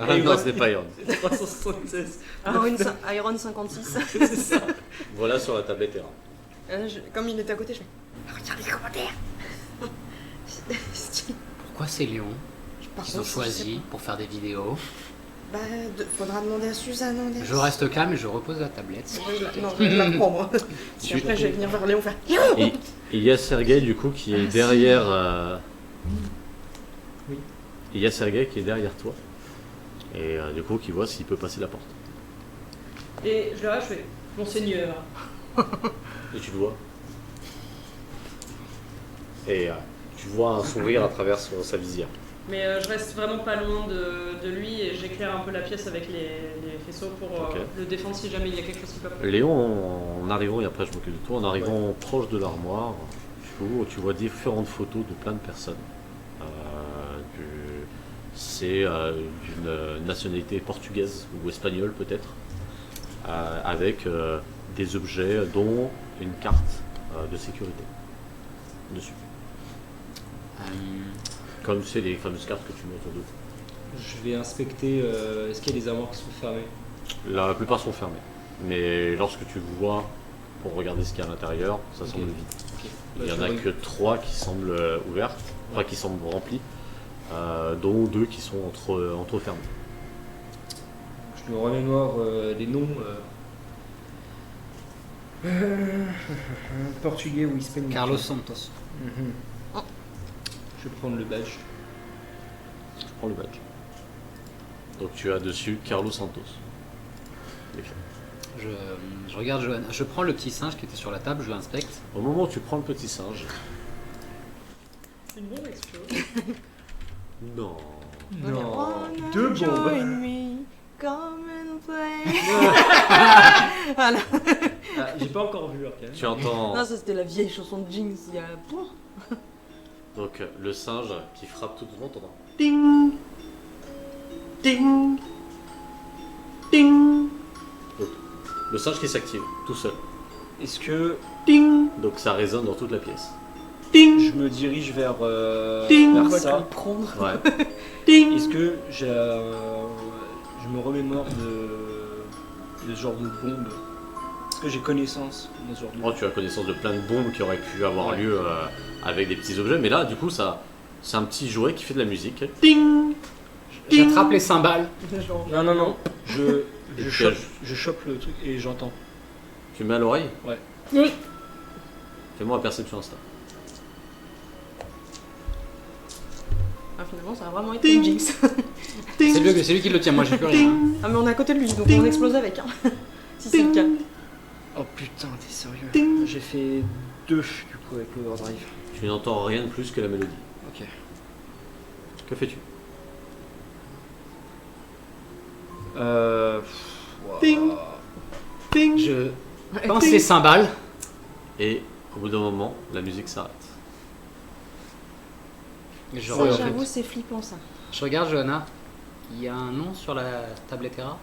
Ah non, ce n'est pas Iron. 376. Iron 56. C'est ça. Voilà sur la tablette Terra. Comme il était à côté, je fais regarde les commentaires. Stylé. Pourquoi c'est Léon Par qu'ils ont contre, je sais choisi pour faire des vidéos? pas. Bah, faudra demander à Suzanne. Anders. Je reste calme et je repose la tablette. Non, je la reprends, moi. Et après, je vais venir vers Léon faire Et il y a Sergei du coup qui est derrière. Oui. Il y a Sergei qui est derrière toi. Et du coup qui voit s'il peut passer la porte. Et je le je fais Monseigneur. Et tu le vois. Et tu vois un sourire à travers sa visière. Mais je reste vraiment pas loin de lui et j'éclaire un peu la pièce avec les faisceaux pour Ok. le défendre si jamais il y a quelque chose qui peut. Léon, en arrivant, et après je m'occupe de toi, en arrivant proche de l'armoire, tu vois différentes photos de plein de personnes. C'est d'une nationalité portugaise ou espagnole peut-être, avec des objets dont une carte de sécurité dessus. Comme c'est les fameuses cartes que tu mets autour d'eux. Je vais inspecter. Est-ce qu'il y a des armoires qui sont fermées? La plupart sont fermées, mais lorsque tu vois pour regarder ce qu'il y a à l'intérieur, ça semble vide. Ok. Il n'y Bah, en a je que 3 qui semblent ouvertes, enfin qui semblent remplies, dont 2 qui sont entre fermées. Je me remémore les noms. Portugais ou hispanique. Carlos Santos. Mhm. Je vais prendre le badge. Je prends le badge. Donc tu as dessus Carlos Santos. Écrit. Je regarde Johanna. Je prends le petit singe qui était sur la table, je l'inspecte. Au moment où tu prends le petit singe, Une bombe explose. non. Non. Deux bombes. Join me, come and play. Voilà. Ah, j'ai pas encore vu Arcane. Tu entends Non, ça c'était la vieille chanson de Jinx. Il y a. donc le singe qui frappe tout devant, t'entends. Ding Ding Ding Donc, le singe qui s'active tout seul. Est-ce que Ding Donc ça résonne dans toute la pièce. Ding je me dirige vers Ding. vers On va te ça? le prendre. Ouais. Ding Est-ce que je me remémore de ce genre de bombe? Est-ce que j'ai connaissance de ce genre de Oh, tu as connaissance de plein de bombes qui auraient pu avoir lieu avec des petits objets, mais là, du coup, c'est un petit jouet qui fait de la musique. Ding J'attrape les cymbales. Genre. Non, non, non. Je Et je chope le truc et j'entends. Tu mets à l'oreille? Ouais. Oui. Fais-moi la perception instant. Ah, finalement, ça a vraiment été une Jinx. C'est lui qui le tient, moi j'ai plus rien. Ah, mais on est à côté de lui, donc on explose avec. Hein. Si c'est le cas. Oh putain, t'es sérieux? Ding. J'ai fait 2 du coup avec l'overdrive. Tu n'entends rien de plus que la mélodie. Ok. Que fais-tu? Ding. Ding Je pince les cymbales. Et au bout d'un moment, la musique s'arrête. Je, Ça, re- j'avoue, c'est flippant ça. je regarde Johanna. Il y a un nom sur la tablette Terra.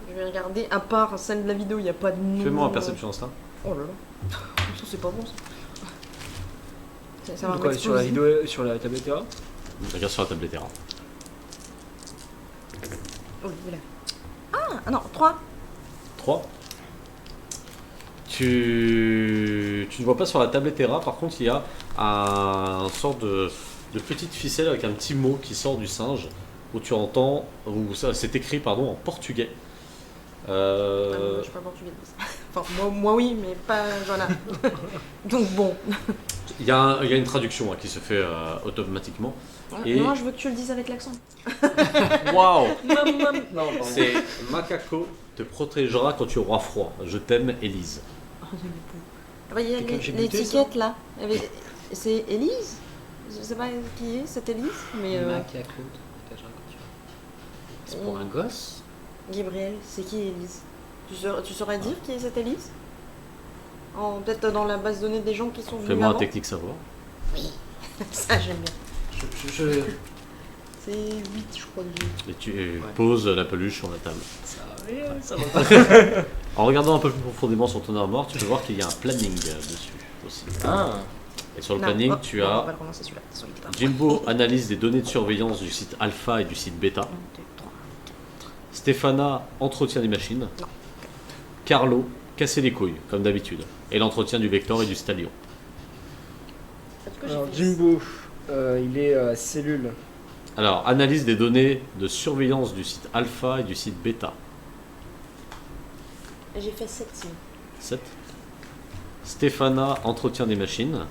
Je vais regarder, à part celle de la vidéo, il n'y a pas de nom. Fais-moi la perception instinct. Oh là là. Ça, c'est pas bon ça. Ça va Donc, ouais, sur la m'exploser. vidéo, sur la tablette Terra. Regarde sur la table des terrains. Oh, voilà. Ah non, 3. 3. Tu ne vois pas sur la tablette Terra, par contre il y a un sorte de petite ficelle avec un petit mot qui sort du singe, où tu entends, où c'est écrit pardon, en portugais. Je suis pas portugaise. Enfin, moi oui, mais pas Johanna. Donc bon. Il y a une traduction qui se fait automatiquement. Et- Moi je veux que tu le dises avec l'accent. Waouh. Non, pardon. C'est Macaco te protégera quand tu auras froid. Je t'aime, Élise. Ah bah, il y a Quelqu'un que j'ai buté, l'étiquette là. C'est Élise. Je sais pas qui est cette Élise, mais Macaco te protégera quand tu auras. C'est pour un gosse? Gabriel, c'est qui Élise? Tu saurais dire qui est cette Élise? Peut-être dans la base de données des gens qui sont venus Fais-moi un avant. technique savoir. Ça j'aime bien. C'est 8 je crois que j'ai. Et tu poses la peluche sur la table. Ça va. En regardant un peu plus profondément sur ton armoire, tu peux voir qu'il y a un planning dessus aussi. Ah. Et sur le Non, planning, hop, tu On as va le commencer celui-là. Celui qui est pas- Jimbo analyse des données de surveillance du site alpha et du site bêta. 1, 2, 3. Stéphana, entretien des machines. Non. Carlo, casser les couilles, comme d'habitude. Et l'entretien du Vector et du Stallion. Est-ce que j'ai Alors fait Jimbo, il est cellule. Alors, analyse des données de surveillance du site alpha et du site bêta. J'ai fait 7 sinon. 7. Stéphana, entretien des machines.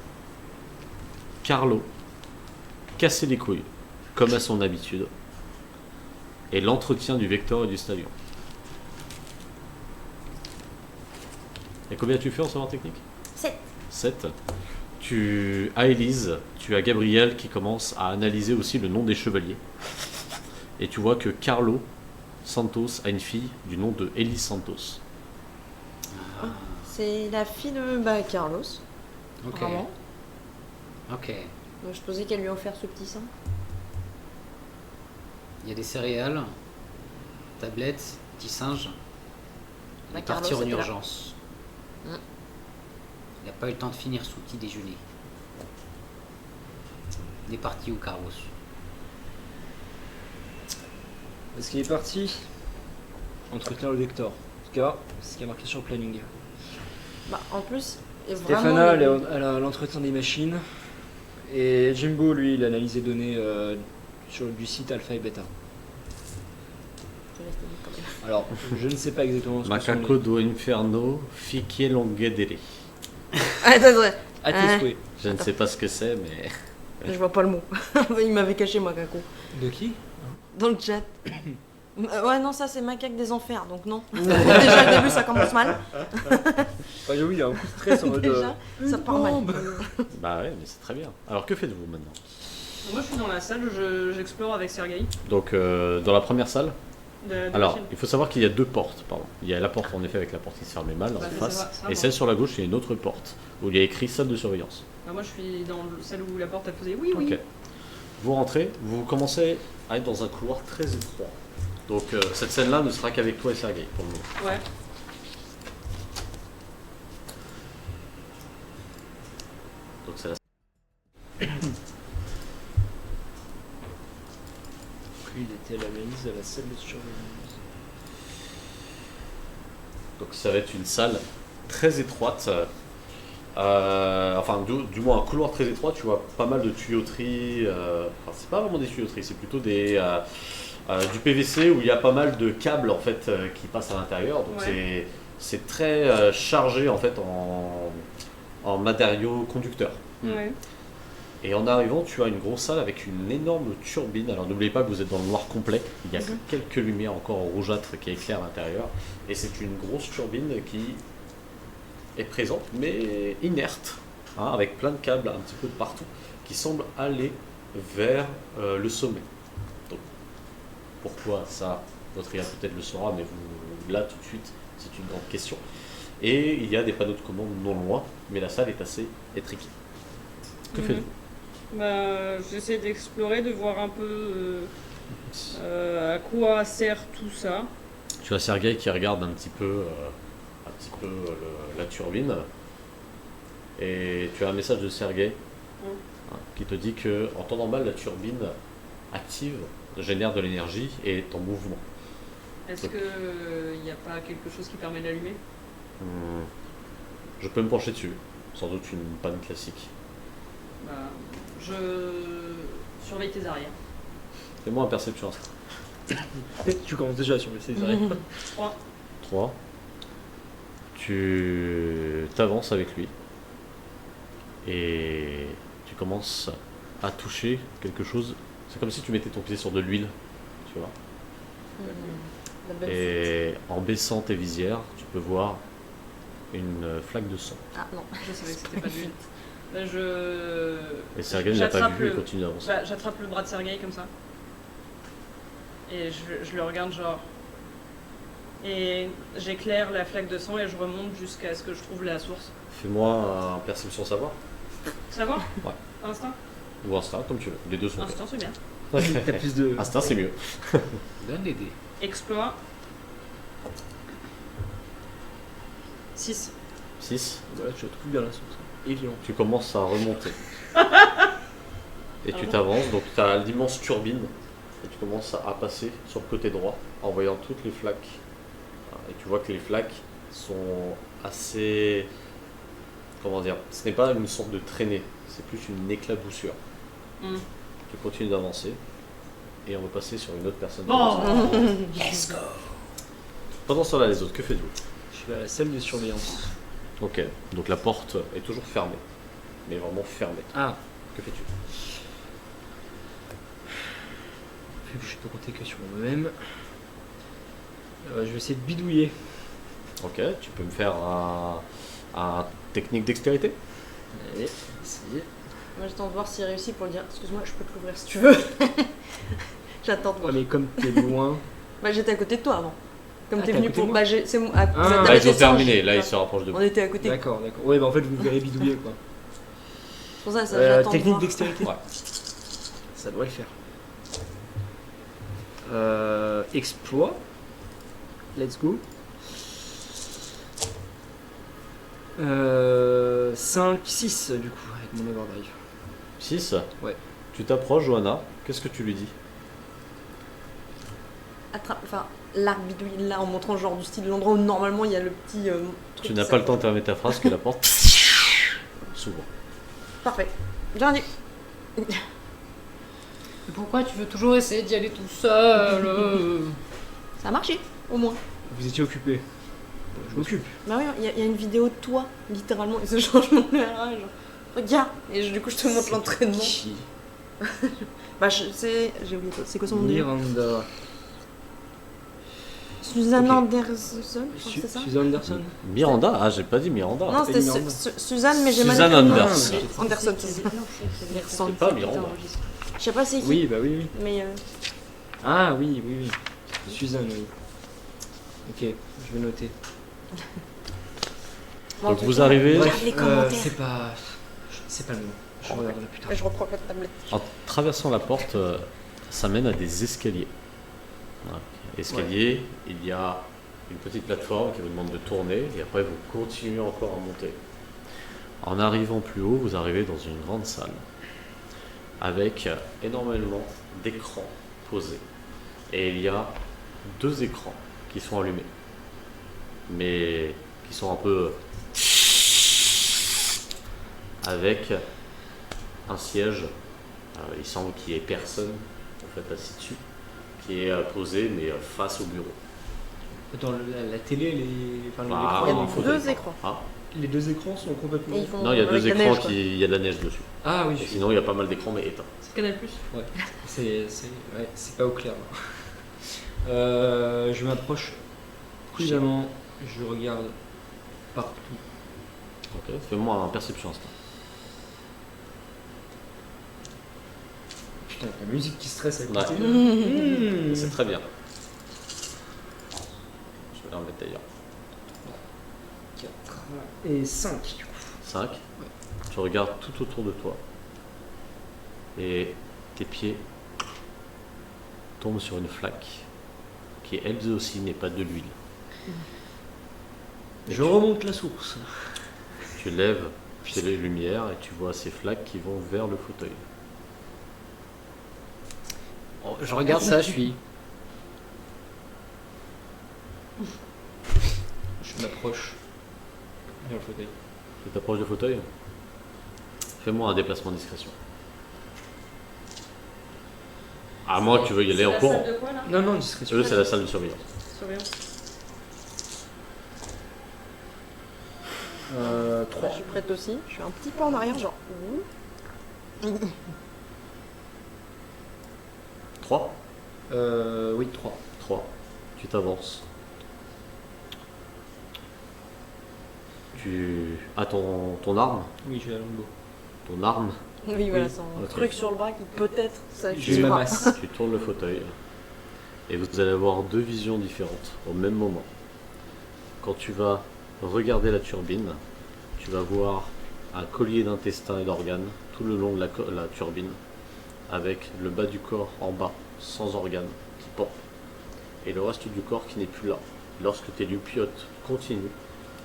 Carlo, casser les couilles, comme à son habitude. Et l'entretien du Vector et du Stallion. Et combien tu fais en savoir technique 7. 7. Tu as Élise, tu as Gabriel qui commence à analyser aussi le nom des chevaliers. Et tu vois que Carlo Santos a une fille du nom de Élise Santos. C'est la fille de Carlos, Ok. apparemment. Ok. Donc je supposais qu'elle lui a offert ce petit sein. Il y a des céréales, tablettes, petit singe. Il est Carlos parti en était là. urgence. Mm. Il n'a pas eu le temps de finir son petit déjeuner. Il est parti où, Carlos? Parce qu'il est parti entretenir le Vector. En tout cas, c'est ce qui a marqué sur le planning. En plus, Stéphana, elle a l'entretien des machines. Et Jimbo, lui, il analyse les données du site Alpha et Beta. Alors, je ne sais pas exactement ce que sont Macaco les... do Inferno, Fique Longuedere. Attends, À tes souhaits. Je ne sais pas ce que c'est, mais. je vois pas le mot. Il m'avait caché Macaco. De qui? Dans le chat. Ouais, non, ça c'est Macaque des Enfers, donc non. Déjà, le début, ça commence mal. J'avoue, il y a un coup de stress en mode... Déjà, ça part mal. Bah ouais, mais c'est très bien. Alors que faites-vous maintenant Moi je suis dans la salle, j'explore avec Sergei. Donc dans la première salle, de alors machine. il faut savoir qu'il y a deux portes. Pardon. Il y a la porte en effet avec la porte qui se fermait mal Bah, en ça face, va, ça et va. celle sur la gauche, il y a une autre porte où il y a écrit salle de surveillance. Bah, moi je suis dans celle où la porte elle faisait oui oui. Ok. Vous rentrez, vous commencez à être dans un couloir très étroit. Donc cette scène-là ne sera qu'avec toi et Sergei pour le moment. Ouais. Donc c'est la Il était à l'analyse de la salle de surveillance. Donc ça va être une salle très étroite, enfin du moins un couloir très étroit, tu vois pas mal de tuyauteries, enfin c'est pas vraiment des tuyauteries, c'est plutôt du PVC où il y a pas mal de câbles en fait qui passent à l'intérieur, donc Ouais. c'est très chargé en fait en matériaux conducteurs. Ouais. Et en arrivant, tu as une grosse salle avec une énorme turbine. Alors n'oubliez pas que vous êtes dans le noir complet. Il y a que quelques lumières encore en rougeâtre qui éclairent l'intérieur. Et c'est une grosse turbine qui est présente, mais inerte, hein, avec plein de câbles un petit peu de partout, qui semble aller vers le sommet. Donc, pourquoi ça, votre IA peut-être le saura, mais vous, là tout de suite, c'est une grande question. Et il y a des panneaux de commande non loin, mais la salle est assez étriquée. Que Mhm. faites-vous? Bah, j'essaie d'explorer, de voir un peu à quoi sert tout ça. Tu as Sergei qui regarde un petit peu la turbine. Et tu as un message de Sergei. qui te dit que en temps normal, la turbine active génère de l'énergie et est en mouvement. Est-ce qu'il n'y a pas quelque chose qui permet de l'allumer? Je peux me pencher dessus. Sans doute une panne classique. Bah, je surveille tes arrières. Fais-moi un perception instinct. Tu commences déjà sur le César. 3. 3. Tu t'avances avec lui. Et tu commences à toucher quelque chose. C'est comme si tu mettais ton pied sur de l'huile. Tu vois. La belle Et en baissant tes visières, tu peux voir une flaque de sang. Ah non. Je savais que c'était pas de l'huile. Bah, Et Sergei ne l'a pas j'attrape vu et le- continue d'avancer. Bah, j'attrape le bras de Sergei comme ça. Et je le regarde genre. Et j'éclaire la flaque de sang et je remonte jusqu'à ce que je trouve la source. Fais-moi un perception savoir. Savoir? Ouais. Instinct? Ou instinct, comme tu veux. Les deux sont bien. Instinct, c'est bien. T'as plus de. Instinct, c'est mieux. Donne les dés. Exploit. 6. 6. Voilà, tu trouves bien la source. Évidemment. Tu commences à remonter. Et tu t'avances, donc tu as l'immense turbine. Et tu commences à passer sur le côté droit en voyant toutes les flaques. Et tu vois que les flaques sont assez. Comment dire? Ce n'est pas une sorte de traînée, c'est plus une éclaboussure. Mm. Tu continues d'avancer. Et on va passer sur une autre personne. Oh. Let's go. Pendant ce temps-là, les autres, que faites-vous? Je suis à la salle de surveillance. Ok, donc la porte est toujours fermée. Mais vraiment fermée. Ah, Que fais-tu? vu que je peux compter que sur moi-même, je vais essayer de bidouiller. Ok, tu peux me faire un technique dextérité? Allez, essayer. Moi j'attends de voir s'il réussit pour lui dire excuse-moi, je peux te l'ouvrir si tu veux. J'attends de Ouais, voir. mais comme t'es loin. Bah j'étais à côté de toi avant. Comme Ah, t'es t'es à venu côté pour. de moi Bah c'est mon. Ah, Ah, t'avais Là, ils fait ont ça, terminé, là, j'ai- ils se rapprochent de vous. On était à côté. D'accord, d'accord. Ouais, bah en fait, vous me verrez bidouiller quoi. C'est pour ça, j'attends de Technique voir. dextérité. Ouais. Ça doit le faire. Exploit. Let's go. 5, 6 du coup, avec mon overdrive. 6. Ouais. Tu t'approches, Johanna. Qu'est-ce que tu lui dis? Attrape, enfin, l'arc bidouille là en montrant genre du style l'endroit où normalement il y a le petit truc. Tu n'as qui pas le s'appelle- temps de terminer ta phrase que la porte s'ouvre. Parfait. J'ai rien dit. Pourquoi tu veux toujours essayer d'y aller tout seul Ça a marché, au moins. Vous étiez occupé. Je m'occupe. Bah oui, il y a une vidéo de toi, littéralement, et ce changement de genre. Regarde. Et du coup, je te montre l'entraînement. Qui Bah, j'ai oublié quoi. C'est quoi son nom déjà Miranda. Suzanne Ok. Anderson, je crois que c'est ça. Suzanne Anderson. Miranda? Ah, j'ai pas dit Miranda. Non, c'était Miranda. Suzanne, mais j'ai mal Suzanne écrit le nom. Anderson. Anderson, c'est ça. Anderson. C'est pas Miranda. Je sais pas c'est qui, Oui, bah oui, oui. mais Ah oui, oui, oui. Suzanne, oui. Ok, je vais noter. bon, en Donc tout vous cas, arrivez regarde les commentaires. c'est pas le moment. Je regarderai plus tard. Je reprends la tablette. en traversant la porte, ça mène à des escaliers. Voilà. Escalier, il y a une petite plateforme qui vous demande de tourner et après vous continuez encore à monter. En arrivant plus haut, vous arrivez dans une grande salle avec énormément d'écrans posés. Et il y a 2 écrans qui sont allumés, mais qui sont un peu avec un siège. Il semble qu'il n'y ait personne en fait assis dessus, qui est posé mais face au bureau. Attends, la télé, enfin, Ah, Il y a il faut deux des écrans. Ah. les deux écrans sont complètement. Et ils font Non, il y a avec 2 la écrans neige, quoi. il y a de la neige dessus. Ah oui, Et sinon, il y a pas mal d'écrans mais éteints. C'est Canal Plus. ouais. C'est pas au clair. Là. Je m'approche prudemment, je regarde partout. Ok, fais-moi un perception instinct. Putain, la musique qui stresse à côté. Ouais. C'est très bien. Je vais la remettre d'ailleurs. 4 et 5 du coup. 5. Tu regardes tout autour de toi. Et tes pieds tombent sur une flaque qui elle aussi n'est pas de l'huile. Et Je remonte la source. tu lèves C'est les lumières et tu vois ces flaques qui vont vers le fauteuil. Oh, je regarde ça, je suis. Je m'approche vers le fauteuil. Tu t'approches du fauteuil. Fais-moi un déplacement de discrétion. À moins que tu veuilles y aller en courant. de quoi là? Non, non, discrétion. Eux, c'est la salle de surveillance. Surveillance. 3. Je suis prête aussi. Je suis un petit peu en arrière, genre. 3. Oui, 3. 3. Tu t'avances. Tu as ton arme. Oui, j'ai la longbow. Ton arme. Oui, voilà, c'est un ok. truc sur le bras qui peut-être ça J'ai ma masse. Tu tournes le fauteuil. Et vous allez avoir deux visions différentes au même moment. Quand tu vas regarder la turbine, tu vas voir un collier d'intestins et d'organes tout le long de la turbine, avec le bas du corps en bas, sans organes, qui pend. Et le reste du corps qui n'est plus là. Lorsque tes lupiotes continuent,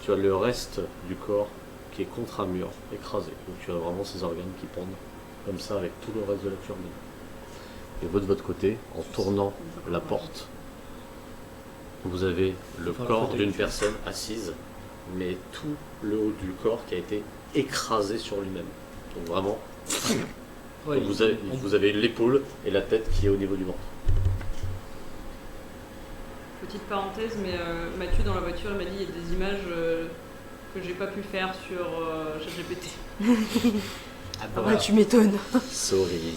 tu as le reste du corps qui est contre un mur, écrasé. Donc tu as vraiment ces organes qui pendent comme ça avec tout le reste de la turbine. Et vous de votre côté, en tournant la porte, vous avez le Enfin, le corps fauteuil. d'une personne assise, mais tout le haut du corps qui a été écrasé sur lui-même. Donc vraiment, Ouais, vous avez l'épaule et la tête qui est au niveau du ventre. Petite parenthèse, mais Mathieu dans la voiture il m'a dit il y a des images que j'ai pas pu faire sur ChatGPT. Ah Ah bah, tu m'étonnes. Sorry.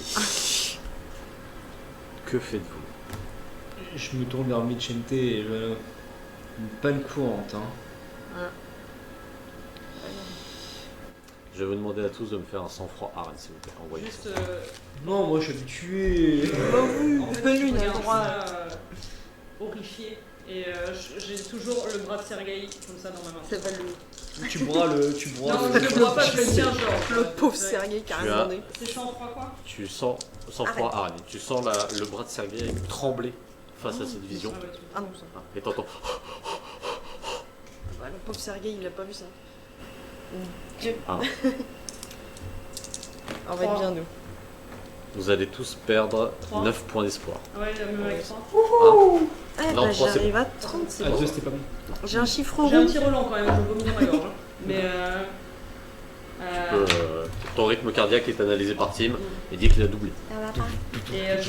Que faites-vous? Je me tourne vers Michente et une panne courante. Hein. Je vais vous demander à tous de me faire un sang-froid Arène, s'il vous plaît. Envoyez Juste. ça. Non, moi je suis habitué. En fait, Pas je lui, il a le regarde droit. ça, horrifié. Et j'ai toujours le bras de Sergueï comme ça dans ma main. Ça va le. Tu broies le. Tu broies Non, le. je le vois pas, je le tiens genre. Le pauvre Ouais. Sergueï qui a Tu rien as- demandé. C'est sang froid quoi? Tu sens sang-froid Arène. Tu sens le bras de Sergueï trembler face à cette vision. Ah ouais, tu- Ah non, ça. Et t'entends. Bah, le pauvre Sergueï, il a pas vu ça. Ah. On va être bien, nous. Vous allez tous perdre 3. 9 points d'espoir. Ouais, même avec ça. Eh Non, bah, trois, c'est j'arrive à 30, c'est Ah, bon. 2 c'était pas bon. J'ai un chiffre J'ai un rond. petit relent quand même, je vomis dans ma gorge. Hein. Mais Ton rythme cardiaque est analysé par Tim et dit qu'il a doublé. et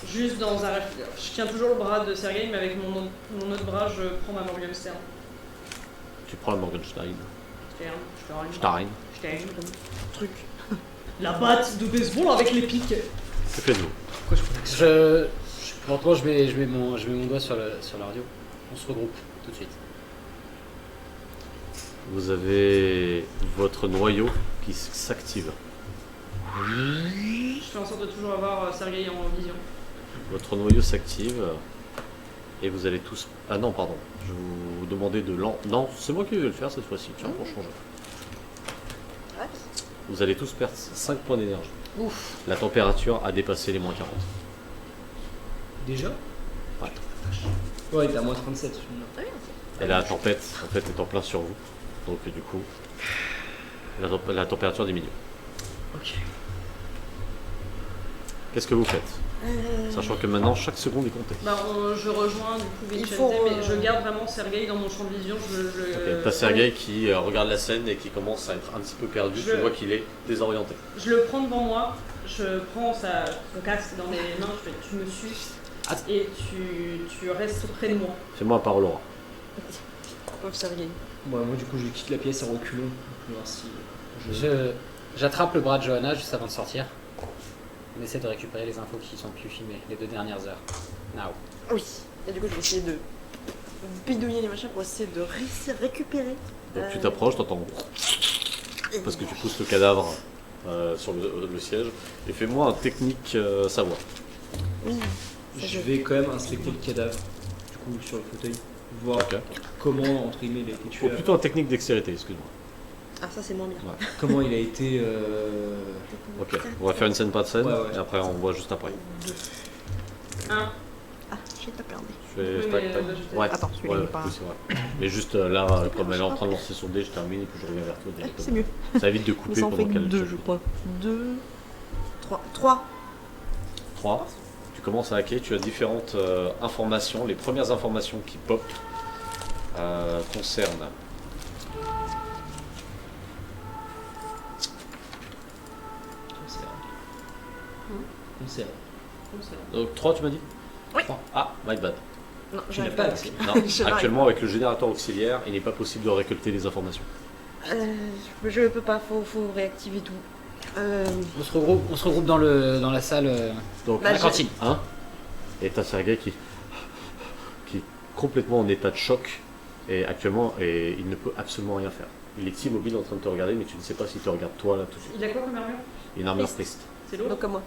juste dans un je tiens toujours le bras de Sergueï, mais avec mon autre bras, je prends ma Morgenstern. Tu prends la Morgenstein. Stern. Stein. Truc. La batte de baseball avec les pics. Que faites-vous? Pourtant, je mets mon doigt sur la radio. On se regroupe tout de suite. Vous avez votre noyau qui s'active. Je fais en sorte de toujours avoir Sergueï en vision. Votre noyau s'active et vous allez tous... Ah non, pardon. Je vais vous demander de Non, c'est moi qui vais le faire cette fois-ci. Tiens, pour changer. Ouais. Vous allez tous perdre 5 points d'énergie. Ouf. La température a dépassé les moins 40. Déjà Ouais. Ouais, t'es à moins 37. Et la tempête, en fait, est en plein sur vous. Donc, du coup, la température diminue. Ok. Qu'est-ce que vous faites? Sachant que maintenant, chaque seconde est comptée. Bah, je rejoins du coup Il Vincente, faut, mais je garde vraiment Sergueï dans mon champ de vision. T'as Sergueï qui regarde la scène et qui commence à être un petit peu perdu. Je- Tu vois qu'il est désorienté. Je le prends devant moi, je prends son casque dans mes mains, je fais tu me suis Ah. et tu restes près de moi. Fais-moi un parole aura. Pauvre Sergueï. Moi, du coup, je quitte la pièce à reculons pour voir si. J'attrape le bras de Johanna juste avant de sortir. On essaie de récupérer les infos qui sont plus filmées, les 2 dernières heures. Now. Oui. Et du coup, je vais essayer de bidouiller les machins pour essayer de récupérer. Donc tu t'approches, t'entends... Parce que tu pousses le cadavre sur le siège. Et fais-moi un technique savoir. Oui. Je vais quand même inspecter le cadavre, du coup, sur le fauteuil. Voir Ok. comment, entre guillemets, il a été Ou tué. plutôt un technique dextérité, excuse-moi. Ah, ça, c'est moins bien. Comment il a été. Ok, on va faire une scène pas de scène, Ouais, ouais. et après on voit juste après. 1, J'ai tapé un dé. Je fais Oui, tac, mais, tac. là, j'étais- Ouais. Attends, celui-là, Ouais, il est pas- oui, c'est vrai. Mais juste là, comme elle est en train de lancer son dé, je termine et puis je reviens vers toi Ouais, directement. c'est mieux. Ça évite de Mais couper ça en fait pendant qu'elle 2, cherche. je crois. 2, 3. 3. 3. Tu commences à hacker, tu as différentes informations. Les premières informations qui pop concernent. Concert. Donc 3 tu m'as dit Oui. 3. Ah, my bad. Non, Tu j'arrive n'as pas. pas accès. Non, Je n'arrive actuellement avec le générateur auxiliaire, il n'est pas possible de récolter les informations. Je peux pas, faut réactiver tout. On se regroupe dans la salle, Donc Bah, à la cantine. hein, et t'as Sergei qui est complètement en état de choc et actuellement et il ne peut absolument rien faire. Il est immobile en train de te regarder, mais tu ne sais pas s'il te regarde toi là tout de suite. Il a quoi comme armure? Une armure Triste. triste. C'est lourd? Donc comme moi.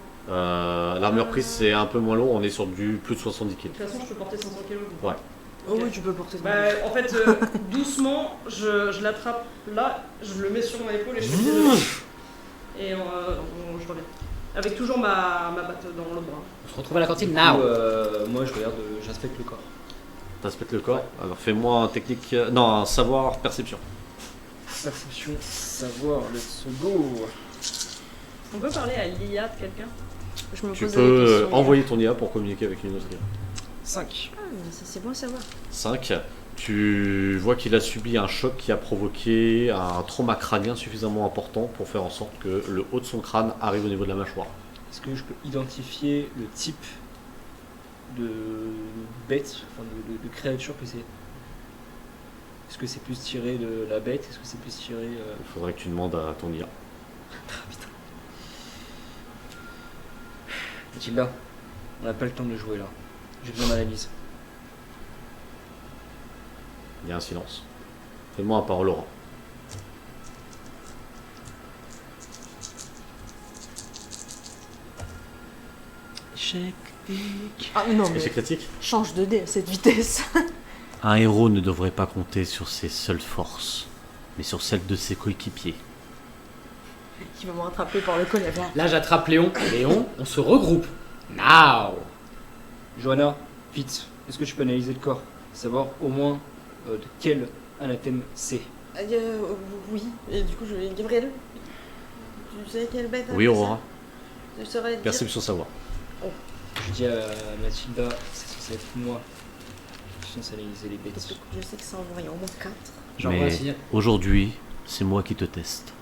L'armure prise c'est un peu moins lourd, on est sur du plus de 70 kg. De toute façon, je peux porter 500 kg. Ouais. Oh oui, tu peux porter. Bah, en fait, doucement, je l'attrape là, je le mets sur mon épaule et je fais le pied dedans. Et je reviens. Avec toujours ma batte dans le bras. On se retrouve à la cantine Du now. coup, moi je regarde, j'inspecte le corps. T'aspectes le corps. Alors fais-moi un technique, non un savoir perception. Perception, savoir, let's go. On peut parler à l'IA de quelqu'un? Je me Tu pose peux des questions. envoyer ton IA pour communiquer avec une autre IA. 5. Ah, mais ça, c'est bon à savoir. 5. Tu vois qu'il a subi un choc qui a provoqué un trauma crânien suffisamment important pour faire en sorte que le haut de son crâne arrive au niveau de la mâchoire. Est-ce que je peux identifier le type de bête, enfin de créature que c'est? Est-ce que c'est plus tiré de la bête? Est-ce que c'est plus tiré... Il faudrait que tu demandes à ton IA. Mathilda, on n'a pas le temps de jouer là. J'ai besoin d'analyse. Il y a un silence. Fais-moi un parole oral. Échec, tic. Ah non, mais Échec critique. change de dé à cette vitesse. Un héros ne devrait pas compter sur ses seules forces, mais sur celles de ses coéquipiers. Qui va me rattraper par le col. il y a- Là, j'attrape Léon. Léon, on se regroupe. Now. Johanna, vite, est-ce que tu peux analyser le corps? Savoir au moins de quel anathème c'est. Oui, et du coup, je vais Gabriel. Tu sais quelle bête a Oui, fait Aurora. ça? Je saurais dire. Perception savoir. Je dis à Mathilda, c'est censé être moi qui suis censé analyser les Parce bêtes. que je sais que ça envoie au moins 4. J'envoie un signal. aujourd'hui, c'est moi qui te teste.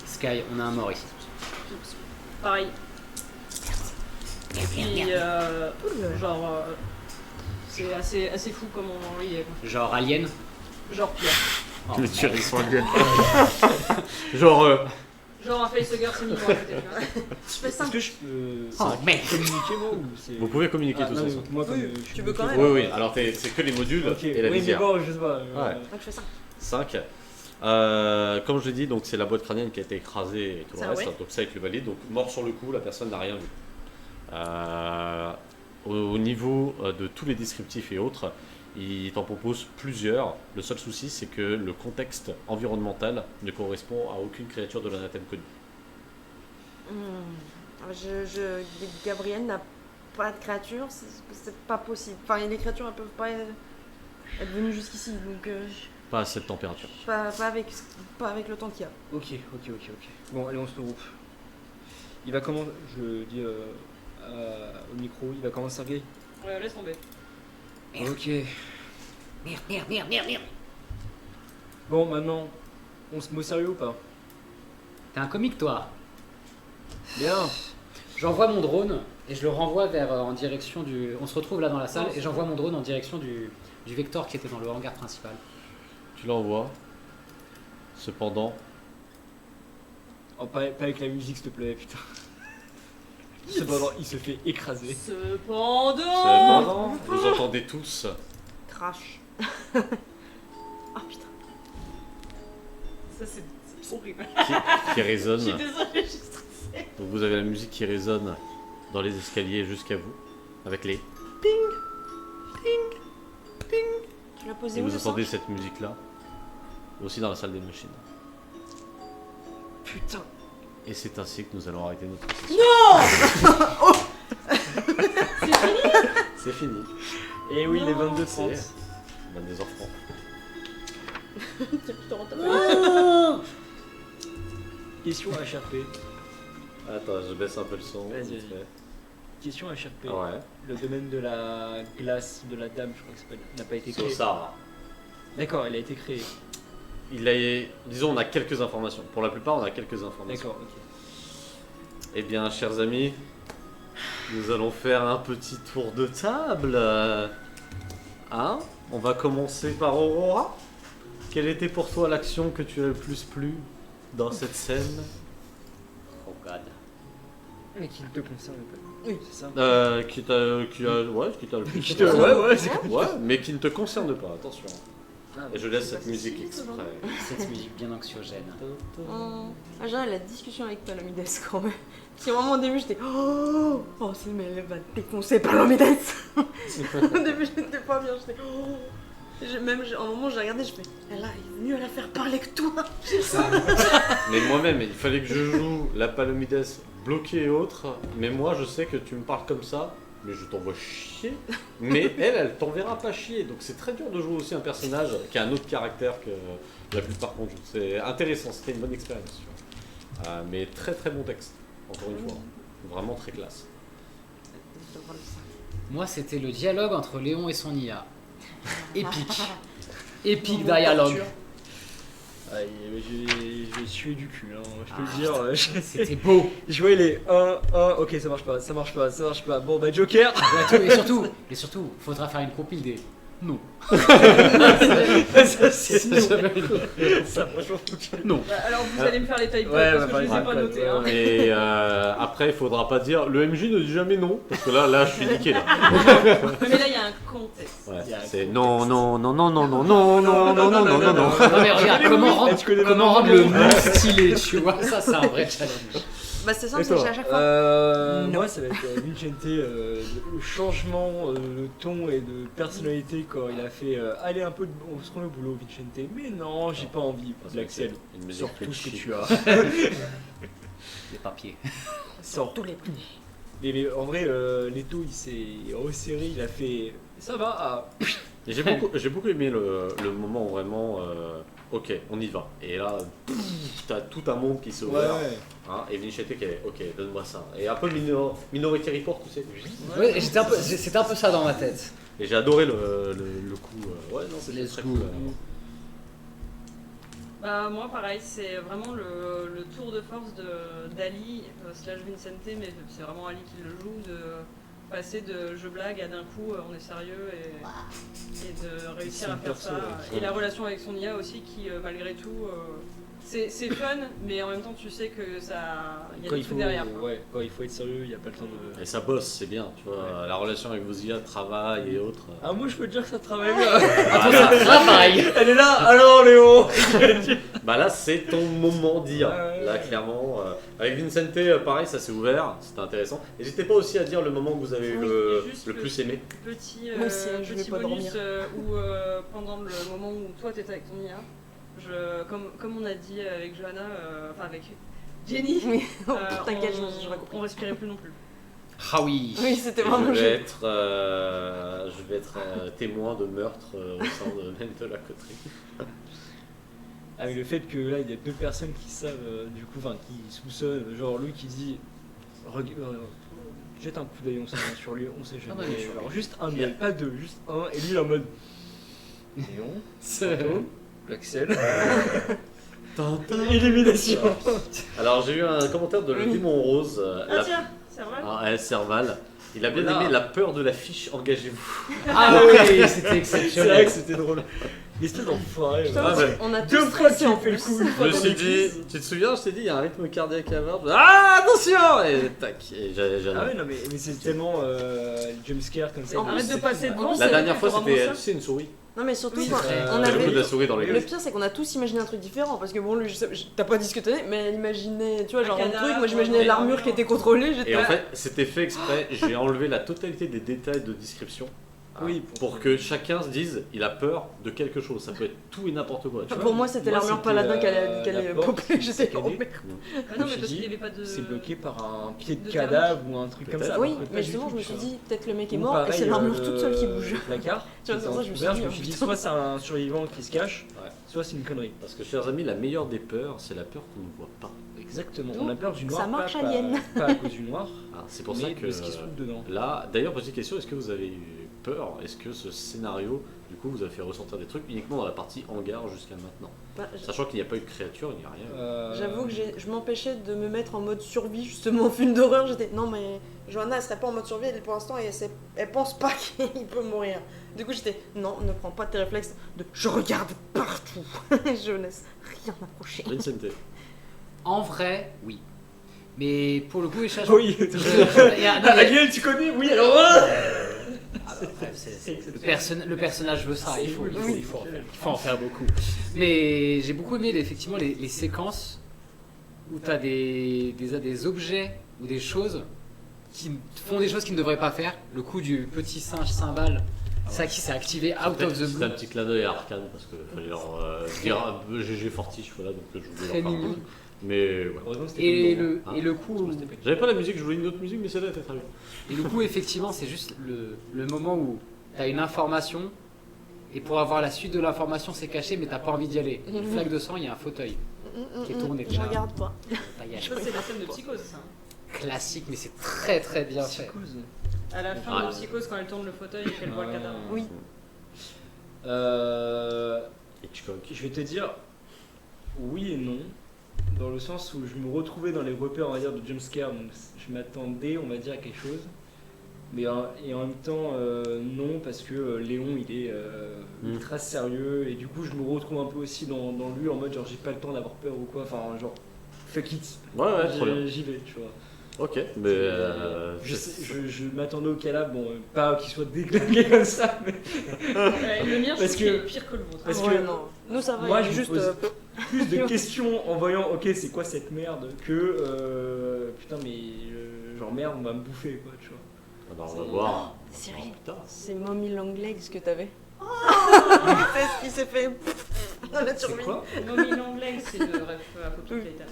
Sky, on a un mort ici. Pareil. Merde, merde, Puis, merde. genre, c'est assez fou comment il est. Quoi. Genre Alien. Genre Pierre. Oh, Le tuerie sanguine. Genre, Genre un facehugger semi-moi. Je fais ça. Est-ce que je peux Oh, merde. communiquer moi ou c'est... vous pouvez communiquer Ah, tous non, mais ensemble. moi, comme, Oui, je suis tu veux quand bloqué. même. Oui, oui, alors c'est que les modules Ok, et la oui, mais visière. bon, je sais pas. Ouais. Donc je fais ça. 5. Comme je l'ai dit, donc c'est la boîte crânienne qui a été écrasée et tout le Ça, reste, ouais. donc ça avec le valide. Donc mort sur le coup, la personne n'a rien vu. Au niveau de tous les descriptifs et autres, il t'en propose plusieurs. Le seul souci, c'est que le contexte environnemental ne correspond à aucune créature de l'anathème connue. Gabriel n'a pas de créature, c'est pas possible. Enfin, les créatures, elles peuvent pas être venues jusqu'ici, donc Pas à cette température. pas avec le temps qu'il y a. Ok. Bon, allez, on se regroupe. Il va comment? Je dis au micro, il va comment, Sergei? Ouais, laisse tomber. Merde. Ok. Merde. Bon, maintenant, on se met au sérieux ou pas? T'es un comique, toi. Bien. J'envoie mon drone et je le renvoie en direction du. On se retrouve là dans la salle et j'envoie mon drone en direction du Vector qui était dans le hangar principal. Tu l'envoies. Cependant, Oh, pas avec la musique, s'il te plaît, putain. Cependant, il se fait écraser. Cependant. vous entendez tous Crash. Ah putain. Ça, c'est horrible. qui résonne. Je suis désolée, je suis stressée. Donc vous avez la musique qui résonne dans les escaliers jusqu'à vous, avec les... Tu l'as posé Et où vous le sang? entendez cette musique-là, aussi dans la salle des machines. Putain. Et c'est ainsi que nous allons arrêter notre... C'est fini. Et oui, il est 22h30. C'est 22h francs. Je te rends ta balle. Question HRP. Attends, je baisse un peu le son. Vas-y, vite vas-y. fait. Question HRP. Ouais. Le domaine de la glace de la dame, je crois que ça s'appelle, n'a pas été créé. Sossara. D'accord, il a été créé. Disons, on a quelques informations. Pour la plupart, on a quelques informations. D'accord, ok. Eh bien, chers amis, nous allons faire un petit tour de table. Hein? On va commencer par Aurora. Quelle était pour toi l'action que tu as le plus plu dans cette scène? Oh god. Mais qui ne te concerne pas. Oui. C'est ça. Qui t'a le plus Qui te- ouais, c'est comme Ouais, mais qui ne te concerne pas, attention. Ah, Et je laisse cette c'est musique si, exprès. Cette musique bien anxiogène. Ah, j'ai la discussion avec Palomides quand même. Parce qu'à un moment au début j'étais oh c'est mais elle va te défoncer Palomides. Au début j'étais pas bien, j'étais oh. À un moment j'ai regardé, je fais elle arrive mieux à la faire parler que toi. Mais moi-même, il fallait que je joue la Palomides bloquée et autres. Mais moi, je sais que tu me parles comme ça, mais je t'envoie chier. Mais elle t'enverra pas chier. Donc c'est très dur de jouer aussi un personnage qui a un autre caractère que la plupart qu'on joue. C'est intéressant, c'était une bonne expérience. Tu vois. Mais très très bon texte, encore une fois. Vraiment très classe. Moi, c'était le dialogue entre Léon et son IA. Épique. Épique dialogue. Ah, j'ai sué du cul, hein, je peux le dire. C'était beau. Je vois, il est 1, ok, ça marche pas. Bon, bah, Joker. Et surtout, faudra faire une compile des. Non. ça, c'est ça, franchement, Non. Bah, alors vous allez me faire les typos Ouais, parce que je les ai pas notés. Hein. Et après, il faudra pas dire le MJ ne dit jamais non. Parce que là je suis niqué là. Mais là il y a un contexte. Ouais, Il y a un c'est non. Non, mais regarde, Tu connais comment vraiment rendre le le nom stylé, tu vois. Ça, c'est un vrai challenge. Bah c'est simple, Et c'est toi à chaque fois. Moi, ça va être Vincente, le changement de ton et de personnalité quand il a fait allez un peu, on se remet au boulot, Vincente. Mais non, j'ai pas envie. L'Axel, Une musique sors fait tout ce que chier. tu as. Les papiers. Sors Tous les prix. Mais en vrai, Leto, il s'est resserré, il a fait ça va. Et j'ai beaucoup aimé le moment où vraiment, ok, on y va. Et là, t'as tout un monde qui s'est ouvert. Hein, et Vincente qui est, ok, donne-moi ça. Et un peu Minority Report, tu sais. Ouais, c'était un peu ça dans ma tête. Et j'ai adoré le coup. Ouais, non, c'était Let's très go. cool. Bah moi pareil, c'est vraiment le tour de force d'Ali slash Vincente, mais c'est vraiment Ali qui le joue, de passer de je blague à d'un coup on est sérieux et de réussir à faire ça. Et la relation avec son IA aussi qui malgré tout c'est fun, mais en même temps tu sais que ça il y a Quand des trucs derrière. Quoi. Ouais, quand il faut être sérieux, il n'y a pas le temps de. Et ça bosse, c'est bien, tu vois. La relation avec vos IA, travail et autres. Ah, moi je peux te dire que ça travaille bien. Travail. Elle est là, alors Léo. Bah là, c'est ton moment dire. Ouais. Là, clairement. Avec Vincente, pareil, ça s'est ouvert, c'était intéressant. N'hésitez pas aussi à dire le moment que vous avez eu Oui, le juste plus aimé. Petit, Moi aussi, je vais petit pas bonus dormir. où pendant le moment où toi t'étais avec ton IA, comme on a dit avec Johanna, enfin avec Jenny, Oui, oh, t'inquiète, je on compris. respirait plus non plus. Ah oui. Oui, c'était Et vraiment je joli. vais être témoin de meurtre au sein même de la coterie. Avec le fait que là il y a deux personnes qui savent, du coup, enfin qui soupçonnent, genre lui qui dit jette un coup d'œil, on sait rien sur lui, on sait jamais. Ah bah, bien sûr. Alors juste un œil, pas deux, juste un, et lui il est en mode Léon, Santo, Axel, élimination. Alors, j'ai eu un commentaire de Le Démon Rose. Ah tiens, c'est vrai. Serval. Il a bien Voilà. aimé la peur de la fiche, engagez-vous. Ah oui, c'était C'est vrai exceptionnel. que c'était drôle. L'espèce d'enfoiré. Putain, Ah, mais on a deux tous fois stressé qu'il en fait le plus. coup, une Je fois me dans suis le dit, quiz. tu te souviens, je t'ai dit, il y a un rythme cardiaque à voir. Ah, attention Et tac, et j'ai Ah ouais, non, mais c'est tellement jumpscare comme ça. Arrête de passer devant. La c'est dernière fois, vraiment c'était, ça. tu sais, une souris. Non mais surtout Oui, quand c'est vrai. on T'as le coup de avait... la souris dans les Le griffes. pire c'est qu'on a tous imaginé un truc différent parce que bon lui t'as pas dit ce que t'avais mais elle imaginait tu vois genre un cadavre, truc moi j'imaginais ouais. l'armure qui était contrôlée j'étais Et en là. fait, c'était fait exprès. J'ai enlevé la totalité des détails de description Oui, Pour que chacun se dise, il a peur de quelque chose. Ça peut être tout et n'importe quoi. tu vois. Pour moi, c'était l'armure paladin qui allait la porte popper. J'étais saccadée. oh, merde. Ah Comme non, je mais parce dis, qu'il n'y avait pas de. C'est bloqué par un pied de de cadavre ou un truc comme Peut-être. ça. Oui, donc pas mais du justement, tout, je me tu suis vois. dit, peut-être le mec est Ou mort et pareil, c'est l'armure le toute seule qui bouge. Placard. Tu vois, qui c'est pour ça que je me suis ouvert, dit, je me suis dit, putain. soit c'est un survivant qui se cache, Ouais. soit c'est une connerie. Parce que, chers amis, la meilleure des peurs, c'est la peur qu'on ne voit pas. Exactement. Donc, On a peur du noir. ça marche, pas, Alien. pas à cause du noir, Ah, c'est pour mais ça que. de ce qui se trouve dedans. Là, d'ailleurs, petite question, est-ce que vous avez eu peur? Est-ce que ce scénario, du coup, vous a fait ressentir des trucs uniquement dans la partie hangar jusqu'à maintenant? Bah, Sachant qu'il n'y a pas eu de créature, il n'y a rien. J'avoue que je m'empêchais de me mettre en mode survie justement en film d'horreur. J'étais non mais Johanna elle serait pas en mode survie pour l'instant et elle pense pas qu'il peut mourir. Du coup j'étais non, ne prends pas tes réflexes de je regarde partout. Je laisse rien approcher. Vincente. En vrai, oui. Mais pour le coup, les chats. Oui, Il y a- non, mais- Alien, tu connais? Oui, alors. Ah bah, bref, le personnage veut ça, il faut en faire beaucoup. Mais j'ai beaucoup aimé effectivement les séquences où tu as des objets ou des choses qui font des choses qu'ils ne devraient pas faire. Le coup du petit singe cymbale, ça qui s'est activé out of the C'était un blue. petit clin d'œil à Arcane parce qu'il fallait leur dire un peu GG Fortiche, voilà, donc je voulais Très leur parler. mignon. Mais ouais. Heureusement que c'était Et pas bon. Hein. le coup. J'avais pas la musique, je voulais une autre musique, mais celle-là était très bien. Et le coup, effectivement, c'est juste le moment où tu as une information et pour avoir la suite de l'information, c'est caché, mais t'as pas envie d'y aller. Une flaque de sang, il y a un fauteuil. Qui est tourné, Je là. regarde pas. Pas y aller. Ça, c'est la scène de Psychose, ça. Classique, mais c'est très très bien fait. Psychose. À la fin Ah. de Psychose, quand elle tourne le fauteuil et qu'elle voit le cadavre. Oui. Hitchcock. Je vais te dire oui et non, dans le sens où je me retrouvais dans les repères, on va dire, de jumpscare, donc je m'attendais, on va dire, à quelque chose. Mais et en même temps, non, parce que Léon, il est ultra sérieux, et du coup, je me retrouve un peu aussi dans lui, en mode, genre, j'ai pas le temps d'avoir peur ou quoi, enfin, genre, fuck it. Ouais, trop bien. J'y vais, tu vois. Ok, mais. Je m'attendais au cas-là, bon, pas qu'il soit déglingué comme ça, mais Le mien, je Parce trouve qu'il que- est pire que le vôtre. parce Ouais, que- non. Nous ça va, moi, il est je me juste pose plus de questions en voyant, ok, c'est quoi cette merde, que putain, mais genre merde, on va me bouffer, quoi, tu vois. Alors on va voir. Cyril, Putain. c'est Mommy Long Legs que t'avais. C'est ce qui s'est fait dans la C'est turbine. quoi? Mommy Longleg, c'est de ref Apocalypse Titan.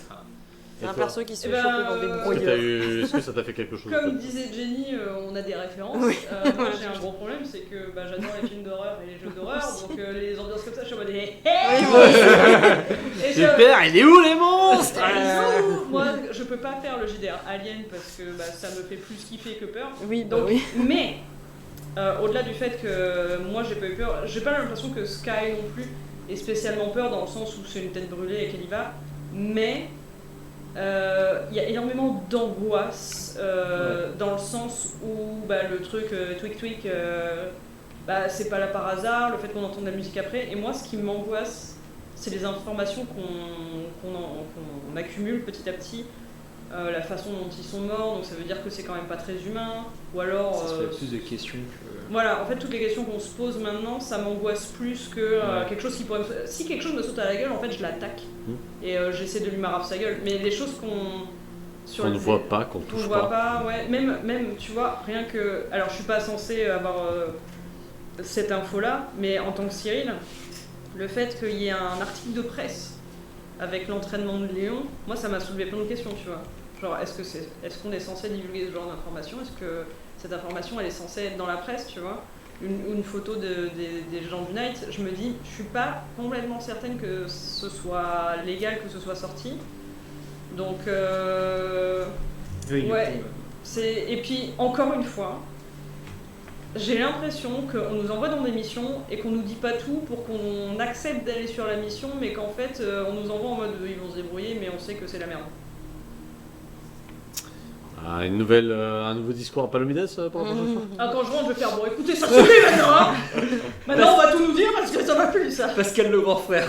C'est un Et toi perso qui se Eh fait ben, choper dans des Est-ce que brouilleurs. est-ce que ça t'a fait quelque chose? Comme disait Jenny, on a des références. Oui. Moi j'ai un gros problème, c'est que j'adore les films d'horreur et les jeux d'horreur, donc les ambiances comme ça, je suis en mode hey, Oui, Et Super, il est où les monstres? Moi je peux pas faire le JDR Alien parce que ça me fait plus kiffer que peur. Oui, bah Donc, oui. mais au-delà du fait que moi j'ai pas eu peur, j'ai pas l'impression que Sky non plus ait spécialement peur dans le sens où c'est une tête brûlée et qu'elle y va, mais il y a énormément d'angoisse dans le sens où le truc Twig Twig c'est pas là par hasard, le fait qu'on entende la musique après, et moi ce qui m'angoisse c'est les informations qu'on accumule petit à petit. La façon dont ils sont morts, donc ça veut dire que c'est quand même pas très humain, ou alors... Ça se fait plus de questions que. Voilà, en fait toutes les questions qu'on se pose maintenant, ça m'angoisse plus que quelque chose qui pourrait me... Si quelque chose me saute à la gueule, en fait je l'attaque, et j'essaie de lui marave sa gueule, mais les choses qu'on... On ne voit pas, qu'on On touche voit pas. pas, ouais, même tu vois, rien que... Alors je suis pas censée avoir cette info-là, mais en tant que Cyril, le fait qu'il y ait un article de presse avec l'entraînement de Léon, moi ça m'a soulevé plein de questions, tu vois. Genre, est-ce qu'on est censé divulguer ce genre d'information? Est-ce que cette information, elle est censée être dans la presse, tu vois? Une photo des gens du Night, je me dis, je suis pas complètement certaine que ce soit légal, que ce soit sorti. Donc, Oui, ouais. Et puis, encore une fois, j'ai l'impression qu'on nous envoie dans des missions et qu'on nous dit pas tout pour qu'on accepte d'aller sur la mission, mais qu'en fait, on nous envoie en mode ils vont se débrouiller, mais on sait que c'est la merde. Ah, un nouveau discours à Palomides pour la prochaine fois? Ah, quand je rentre, je vais faire bon, écoutez, ça suffit maintenant, hein. Maintenant, on va tout nous dire parce que ça va plus, ça. Pascal le grand frère.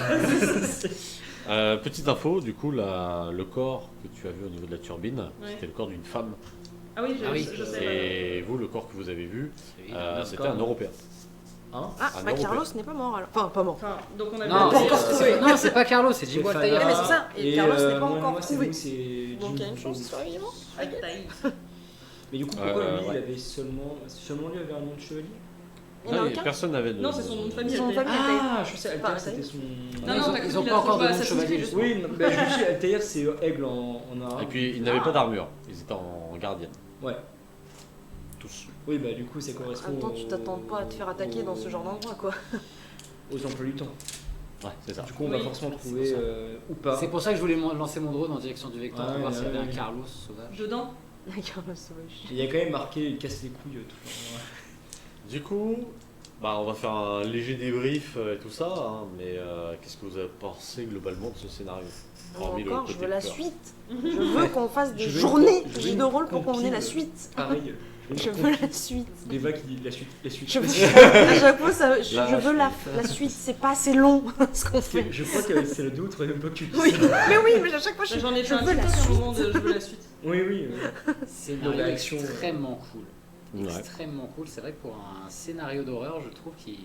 Petite info, du coup, le corps que tu as vu au niveau de la turbine, Ouais. c'était le corps d'une femme. Ah oui, Ah oui. je sais. Et vous, le corps que vous avez vu, c'était un Européen. Hein? Ah, Un bah Européen. Carlos n'est pas mort alors. Enfin, pas mort. Enfin, donc on a Non, vu- non, c'est pas Carlos, c'est Jim Stéphana, Walter. mais c'est ça, et Carlos n'est pas encore moi, c'est trouvé. nous, c'est Donc il y a Jim une chance qu'il soit vivant. Avec Taïs. Mais du coup, pourquoi lui, ouais. il avait seulement lui avait un nom de chevalier? Il y en a Non, aucun. personne n'avait de. Non, c'est son nom de famille. Son nom de Altaïr. famille. Ah, je sais, Altair Pas c'était Altaïr. son. Non, Ils non, ont- t'as ils ont compris, pas là, encore tu de vois nom de Assassin's chevalier, Creed, justement. Oui, non, bah, je me suis Altair, c'est aigle en arabe. Et puis ils n'avaient pas d'armure, ils étaient en gardienne, Ouais. tous. Oui, bah du coup, ça correspond. Attends, tu t'attends pas à te faire attaquer dans ce genre d'endroit, quoi. Aux emplois du temps. Ouais, c'est ça. Du coup, on va Oui, forcément c'est trouver pour ça. ou pas. C'est pour ça que je voulais lancer mon drone en direction du Vector pour Ouais, voir s'il y avait ouais, un ouais. Carlos sauvage. Dedans. Carlos Sauvage. Il y a quand même marqué il casse les couilles tout le temps. Du coup, bah, on va faire un léger débrief et tout ça, hein, mais qu'est-ce que vous avez pensé globalement de ce scénario? Hormis le Encore, je côté veux la peur. suite. Je veux qu'on fasse des Je veux journées une- je de veux jeux une de rôle pour qu'on ait la compile. suite. Pareil. Je veux la suite. Deva qui dit la suite. Je veux, à chaque fois, je La veux la suite. C'est pas assez long ce qu'on fait. Je crois que c'est le 2 ou 3e fois que tu dis Oui, ça. mais oui, mais à chaque fois, J'en ai je fait un veux la TikTok à un suite. moment de je veux la suite. Oui, oui. Scénario Donc, action, extrêmement cool. Ouais. Extrêmement cool. C'est vrai que pour un scénario d'horreur, je trouve qu'il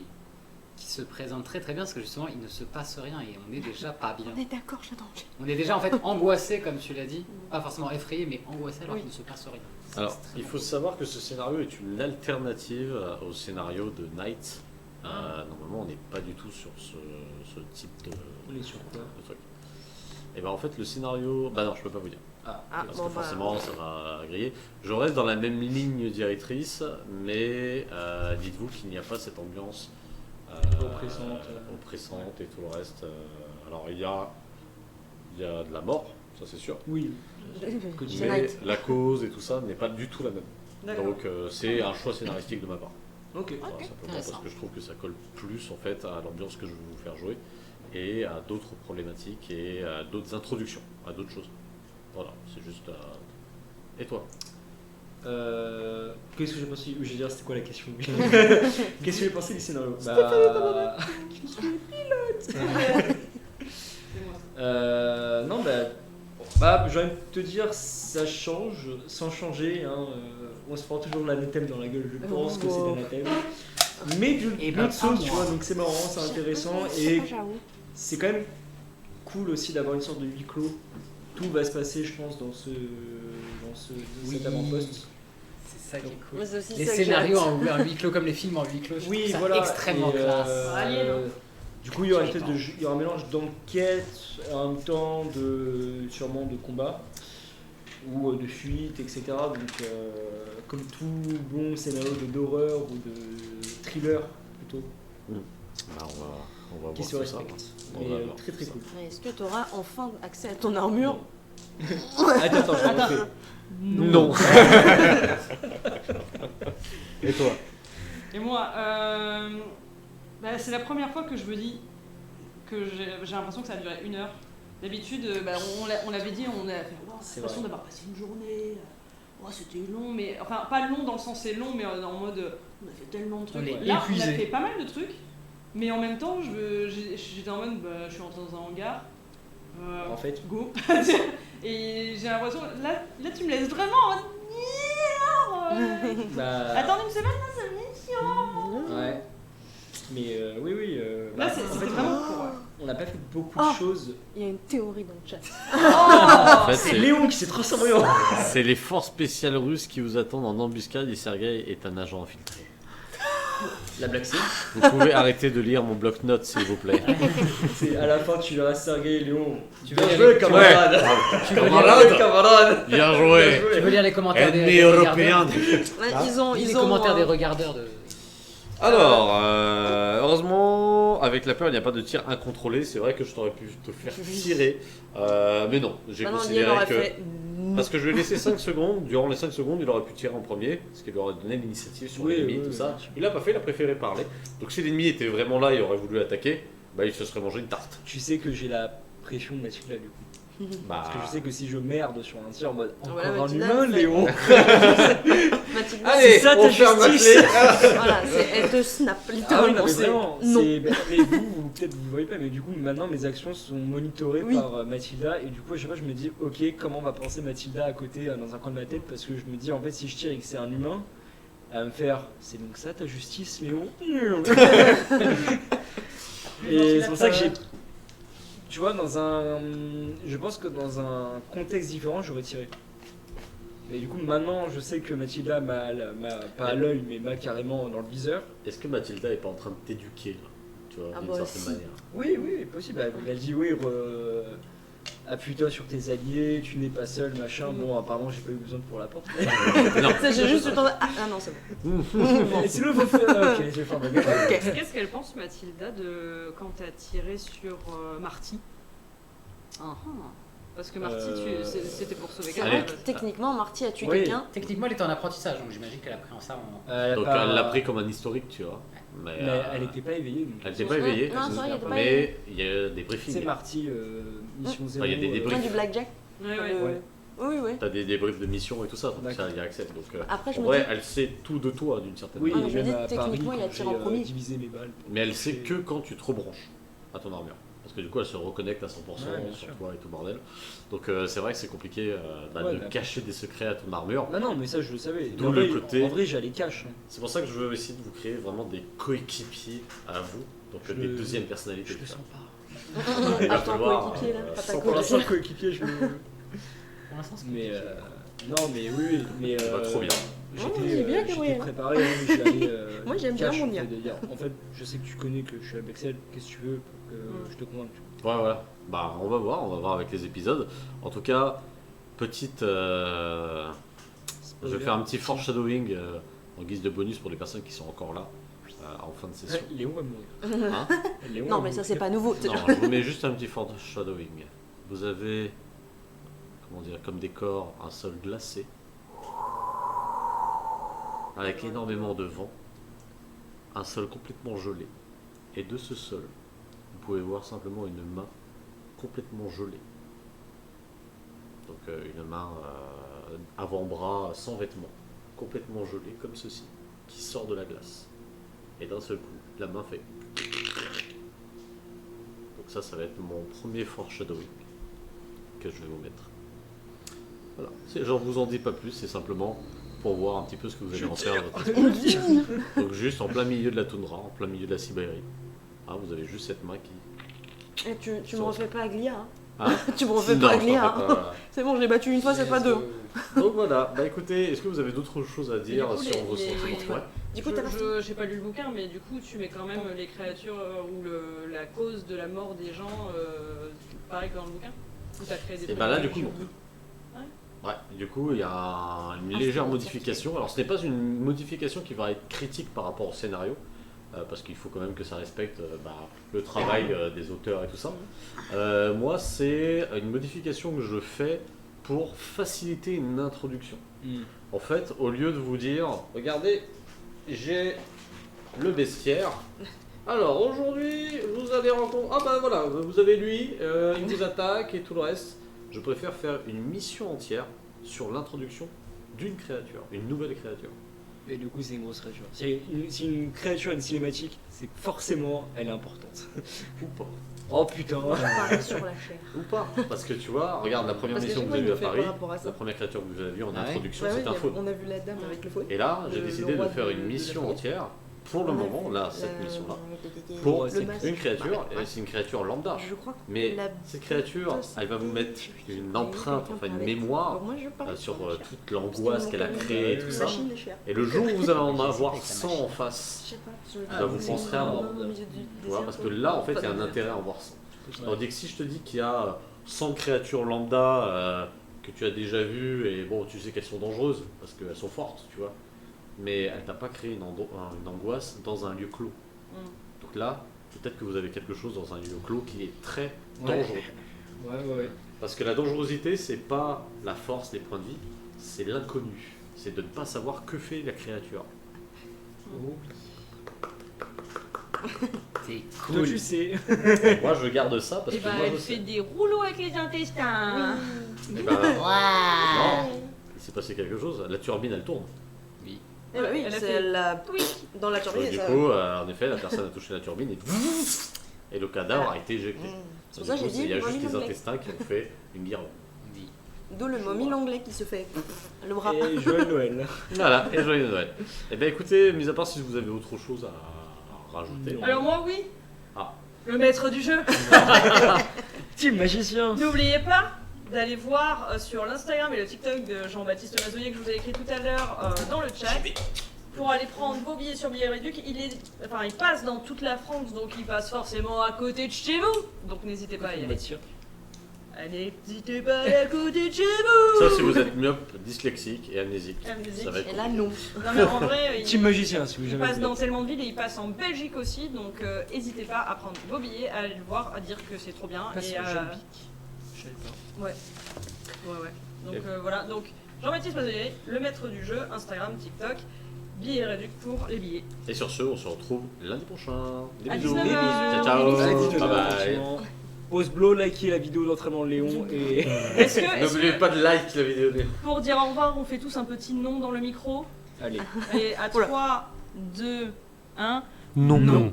se présente très très bien parce que justement il ne se passe rien et on est déjà pas bien. On est d'accord, j'adore. On est déjà en fait angoissé comme tu l'as dit, pas forcément effrayé mais angoissé alors Oui. qu'il ne se passe rien. C'est Alors, extrêmement il faut savoir que ce scénario est une alternative au scénario de Night. Normalement, on n'est pas du tout sur ce type On est sur quoi de truc. Et ben en fait, le scénario. Bah non, je peux pas vous dire. Ah, Parce bon, que bah, forcément, ça va griller. Je reste dans la même ligne directrice, mais dites-vous qu'il n'y a pas cette ambiance oppressante et tout le reste. Alors, il y a de la mort, ça c'est sûr. Oui. c'est Mais Night. la cause et tout ça n'est pas du tout la même. D'accord. Donc, c'est un choix scénaristique de ma part. Ok. Voilà, simplement intéressant. parce que je trouve que ça colle plus en fait à l'ambiance que je veux vous faire jouer et à d'autres problématiques et à d'autres introductions, à d'autres choses. Voilà, c'est juste. Et toi? Qu'est-ce que j'ai pensé Je vais dire, c'était quoi la question Qu'est-ce que j'ai pensé du scénario Bah. Non, bah j'ai envie de te dire, ça change, sans changer. Hein, on se prend toujours l'anathème dans la gueule, je pense que c'est l'anathème. Mais Et d'autres bah, choses, tu vois, donc c'est marrant, c'est intéressant. Et c'est quand même cool aussi d'avoir une sorte de huis clos. Tout va se passer, je pense, dans cet avant-poste. C'est ça qui est cool. Mais c'est aussi Les ça que j'ai scénarios hâte. en huis clos comme les films en huis clos, je trouve Oui, ça voilà. extrêmement et, classe. Alien, hein. Du coup, il y aura une espèce il y aura un mélange d'enquête, en même temps sûrement de combat ou de fuite, etc. Donc, comme tout bon scénario d'horreur ou de thriller plutôt, Bah, on va qui voir se tout ça. respecte. On Mais va voir très tout très ça. cool. Est-ce que tu auras enfin accès à ton armure? Attends, je le refais. Non. Et toi? Et moi, c'est la première fois que je me dis que j'ai l'impression que ça a duré 1 heure. D'habitude, on l'avait dit, on a fait C'est l'impression vrai. d'avoir passé une journée. C'était long, mais enfin pas long dans le sens c'est long, mais en mode on a fait tellement de trucs. On est Là, on épuisé. a fait pas mal de trucs, mais en même temps, j'étais en mode je suis rentrée dans un hangar. En fait, Go. Et j'ai l'impression, là tu me laisses vraiment en mode bah, attendez une semaine, là, ça devient chiant. ouais. Mais oui. Là, bah, c'était en fait, vraiment pour. on n'a pas fait beaucoup Oh. de choses. Il y a une théorie dans le chat. En fait, C'est Léon qui s'est transformé en. c'est les forces spéciales russes qui vous attendent en embuscade et Sergei est un agent infiltré. La Black Sea. Vous pouvez arrêter de lire mon bloc-notes s'il vous plaît. C'est à la fin, tu verras Sergei et Léon. Tu Bien veux joué, aller- camarade. Tu veux Camarade. lire- Camarade. Bien joué. Tu veux lire les commentaires Ennemi des européen. regardeurs Ils ont, Lis les ils ont, commentaires des regardeurs de. Alors, heureusement, avec la peur, il n'y a pas de tir incontrôlé. C'est vrai que je t'aurais pu te faire tirer. Mais non, j'ai Maintenant, Niel considéré aurait que. fait. Parce que je lui ai laissé 5 secondes. Durant les 5 secondes, il aurait pu tirer en premier. Ce qui lui aurait donné l'initiative sur Oui, l'ennemi, oui, tout oui, ça. bien sûr. Il l'a pas fait, il a préféré parler. Donc, si l'ennemi était vraiment là et aurait voulu attaquer, bah, il se serait mangé une tarte. Tu sais que j'ai la pression de Mathilda du coup. Bah, Parce que je sais que si je merde sur un tir en mode encore Voilà, un Mathilda, humain, c'est- Léon. Mathilda, allez, c'est ça, ta on ferme la justice. clé. voilà, elle te snap Ah oui, littéralement. non, mais c'est vraiment. non. Mais vous, peut-être vous voyez pas, mais du coup, maintenant mes actions sont monitorées Oui. par Mathilda. Et du coup, à chaque fois, je me dis, ok, comment va penser Mathilda à côté, dans un coin de ma tête. Parce que je me dis, en fait, si je tire et que c'est un humain, elle va me faire, c'est donc ça ta justice, Léon. Et c'est pour ça que j'ai. Tu vois, je pense que dans un contexte différent, j'aurais tiré. Mais du coup, maintenant, je sais que Mathilda m'a pas à l'œil, mais m'a carrément dans le viseur. Est-ce que Mathilda est pas en train de t'éduquer là? Tu vois, Ah d'une bah, certaine si. manière. Oui, possible. Elle dit oui, appuie-toi sur tes alliés, tu n'es pas seul, machin. Bon, apparemment, j'ai pas eu besoin pour la porte. Non. J'ai juste eu le temps de... Ah non, c'est bon. Et sinon, faut faire. Ok, je vais faire ma gueule. Qu'est-ce qu'elle pense, Mathilda, de quand t'as tiré sur Marty? Ah, ah. Parce que Marty, c'était pour sauver C'est Allez. vrai quelqu'un. que techniquement, Marty a tué Oui. quelqu'un. Techniquement, elle était en apprentissage, donc j'imagine qu'elle a pris en ça en. Donc elle l'a pris comme un historique, tu vois. Mais Mais elle n'était pas éveillée. donc. elle n'était pas éveillée. Non, c'est vrai, elle était pas Mais il y a des C'est briefings. Marty, mission 0. il y a des débriefs. Plein du blackjack. Ouais, Le- ouais. Ouais. Oui, oui. T'as des débriefs de mission et tout ça, donc D'accord. ça y a accès. Donc Après, je en me vrai, dis... elle sait tout de toi d'une certaine Oui, Ah, manière. mais je me même dis, à Paris, techniquement, il a quand tiré en j'ai, premier. divisé mes balles. Mais elle sait que quand tu te rebranches à ton armure. Parce que du coup, elle se reconnecte à 100% Ouais, bien sur sûr. toi et tout bordel. Donc c'est vrai que c'est compliqué Ouais, de mais- cacher des secrets à ton armure. Non, mais ça, je le savais. D'où En le vrai- côté- En vrai, j'allais cash. C'est pour ça que je veux essayer de vous créer vraiment des coéquipiers à vous. Donc Je des le- deuxièmes personnalités. Je le sens pas. Il va Attends, falloir, coéquipier, là. Pas ta sans Pour l'instant, coéquipier. coéquipier, je le. Pour l'instant, c'est Mais compliqué. non, mais oui, mais Ça va trop bien. il est bien, j'étais Gabriel. préparé, hein, mais j'allais, Moi, j'aime bien cash, mon en fait, lien. de dire, en fait, je sais que tu connais que je suis à Bexel, qu'est-ce que tu veux pour que je te convainque. Ouais, voilà. Bah, on va voir avec les épisodes. En tout cas, petite. Je vais faire un petit foreshadowing en guise de bonus pour les personnes qui sont encore là en fin de session. Léon va mourir. Hein Léon Non, va mais ça, mourir. c'est pas nouveau. Non, je vous mets juste un petit foreshadowing. Vous avez, comment dire, comme décor un sol glacé, avec énormément de vent, un sol complètement gelé, et de ce sol, vous pouvez voir simplement une main complètement gelée. Donc une main avant-bras sans vêtements, complètement gelée comme ceci, qui sort de la glace. Et d'un seul coup, la main fait. Donc ça va être mon premier foreshadowing que je vais vous mettre. Voilà. J'en vous en dis pas plus, c'est simplement pour voir un petit peu ce que vous allez en faire. Donc juste en plein milieu de la toundra, en plein milieu de la Sibérie. Hein, vous avez juste cette main qui... Eh, tu me refais pas Aglia. Hein. Hein Tu me refais Non, pas je t'en fais Aglia. pas. C'est bon, je l'ai battu une fois, c'est pas deux. Donc voilà, bah écoutez, est-ce que vous avez d'autres choses à dire Du coup, sur vos les- sentiments? Ouais. Du coup, t'as parti. J'ai pas lu le bouquin, mais du coup, tu mets quand même les créatures ou la cause de la mort des gens, pareil que dans le bouquin. Ou t'as créé des Et trucs bah là, avec du coup, non. Ouais. Ouais, du coup, il y a une légère modification. Alors, ce n'est pas une modification qui va être critique par rapport au scénario, parce qu'il faut quand même que ça respecte le travail des auteurs et tout ça. Moi, c'est une modification que je fais pour faciliter une introduction. En fait, au lieu de vous dire, regardez, j'ai le bestiaire. Alors, aujourd'hui, vous allez rencontrer... Ah bah voilà, vous avez lui, il vous attaque et tout le reste. Je préfère faire une mission entière sur l'introduction d'une créature, une nouvelle créature. Et du coup, c'est une grosse créature. Si une créature a une cinématique, c'est que forcément, elle est importante. Ou pas. Oh putain. Pareil sur la chair. Ou pas. Parce que tu vois, regarde la première Parce que mission que chaque vous fois, avez vue à il me fait Paris, par rapport à ça. la première créature que vous avez vue en Ah ouais introduction, Ouais, c'est un ouais, fauve. on a vu la dame avec le fouet. Et là, j'ai Le décidé de roi faire de- une de la mission forêt. entière, pour le On a moment, vu là, cette mission-là, le pour masque. une créature, et c'est une créature lambda. Je crois que Mais la cette créature, bête, elle va vous mettre une empreinte, enfin une avec- mémoire Donc moi, je parle sur sur la chair. toute l'angoisse qu'elle a créée et tout ça. Machine de chair. Et le jour où vous allez en J'ai avoir essayé avec la 100 machine. en face, Je sais pas. je me dis, bah, vous c'est penserez à moi. au milieu du tu vois, désert, parce que quoi. là, en fait, il y a un Pas de- intérêt à en voir 100. Tandis que si je te dis qu'il y a 100 créatures lambda que tu as déjà vues, et bon, tu sais qu'elles sont dangereuses, parce qu'elles sont fortes, tu vois, mais elle t'a pas créé une angoisse dans un lieu clos. Donc là, peut-être que vous avez quelque chose dans un lieu clos qui est très dangereux. Ouais. Parce que la dangerosité, c'est pas la force des points de vie, c'est l'inconnu. C'est de ne pas savoir que fait la créature. Oh. C'est Toi, cool. tu sais. Moi, je garde ça parce Et que bah, moi, je elle sais. fait des rouleaux avec les intestins. Eh ben, Waouh. non, il s'est passé quelque chose. La turbine, elle tourne. Eh bah oui, Elle a c'est fait- la... dans la turbine. Donc, du ça- coup, en effet, la personne a touché la turbine et le cadavre a été éjecté. C'est pour Du ça que coup, j'ai dit il y a momie juste les l'anglais. intestins qui ont fait une guirlande. D'où le momie l'anglais qui se fait le bras. Et Joël Noël. Voilà, et joyeux Noël. Et bien écoutez, mis à part si vous avez autre chose à rajouter. Non. Alors moi, oui. Ah. Le maître du jeu. Team magicien. N'oubliez pas, d'aller voir sur l'Instagram et le TikTok de Jean-Baptiste Mazoyer que je vous ai écrit tout à l'heure dans le chat. Pour aller prendre vos billets sur Billets Réduc, il passe dans toute la France, donc il passe forcément à côté de chez vous. Donc n'hésitez pas à y aller. N'hésitez pas à aller à côté de chez vous. Ça, si vous êtes myope, dyslexique et amnésique. Amnésique. Ça va être Et là, non. Non mais en vrai, Team magicien, si vous il jamais passe vu. dans tellement de villes et il passe en Belgique aussi, donc n'hésitez pas à prendre vos billets, à aller le voir, à dire que c'est trop bien. Il passe Et sur à... Jean-Pic. Je savais pas. Ouais. Donc voilà, donc Jean-Baptiste Mazoyer, le maître du jeu, Instagram, TikTok, billets réduits pour les billets. Et sur ce, on se retrouve lundi prochain. Des À bisous. 19 heures. Ciao, ciao. Des bisous. Allez, Bye bye. effectivement. Pause blow, likez la vidéo d'entraînement de Léon et. Est-ce que, N'oubliez pas de like la vidéo. pour dire au revoir, on fait tous un petit nom dans le micro? Allez. Et à Oula. 3, 2, 1. Non. Non.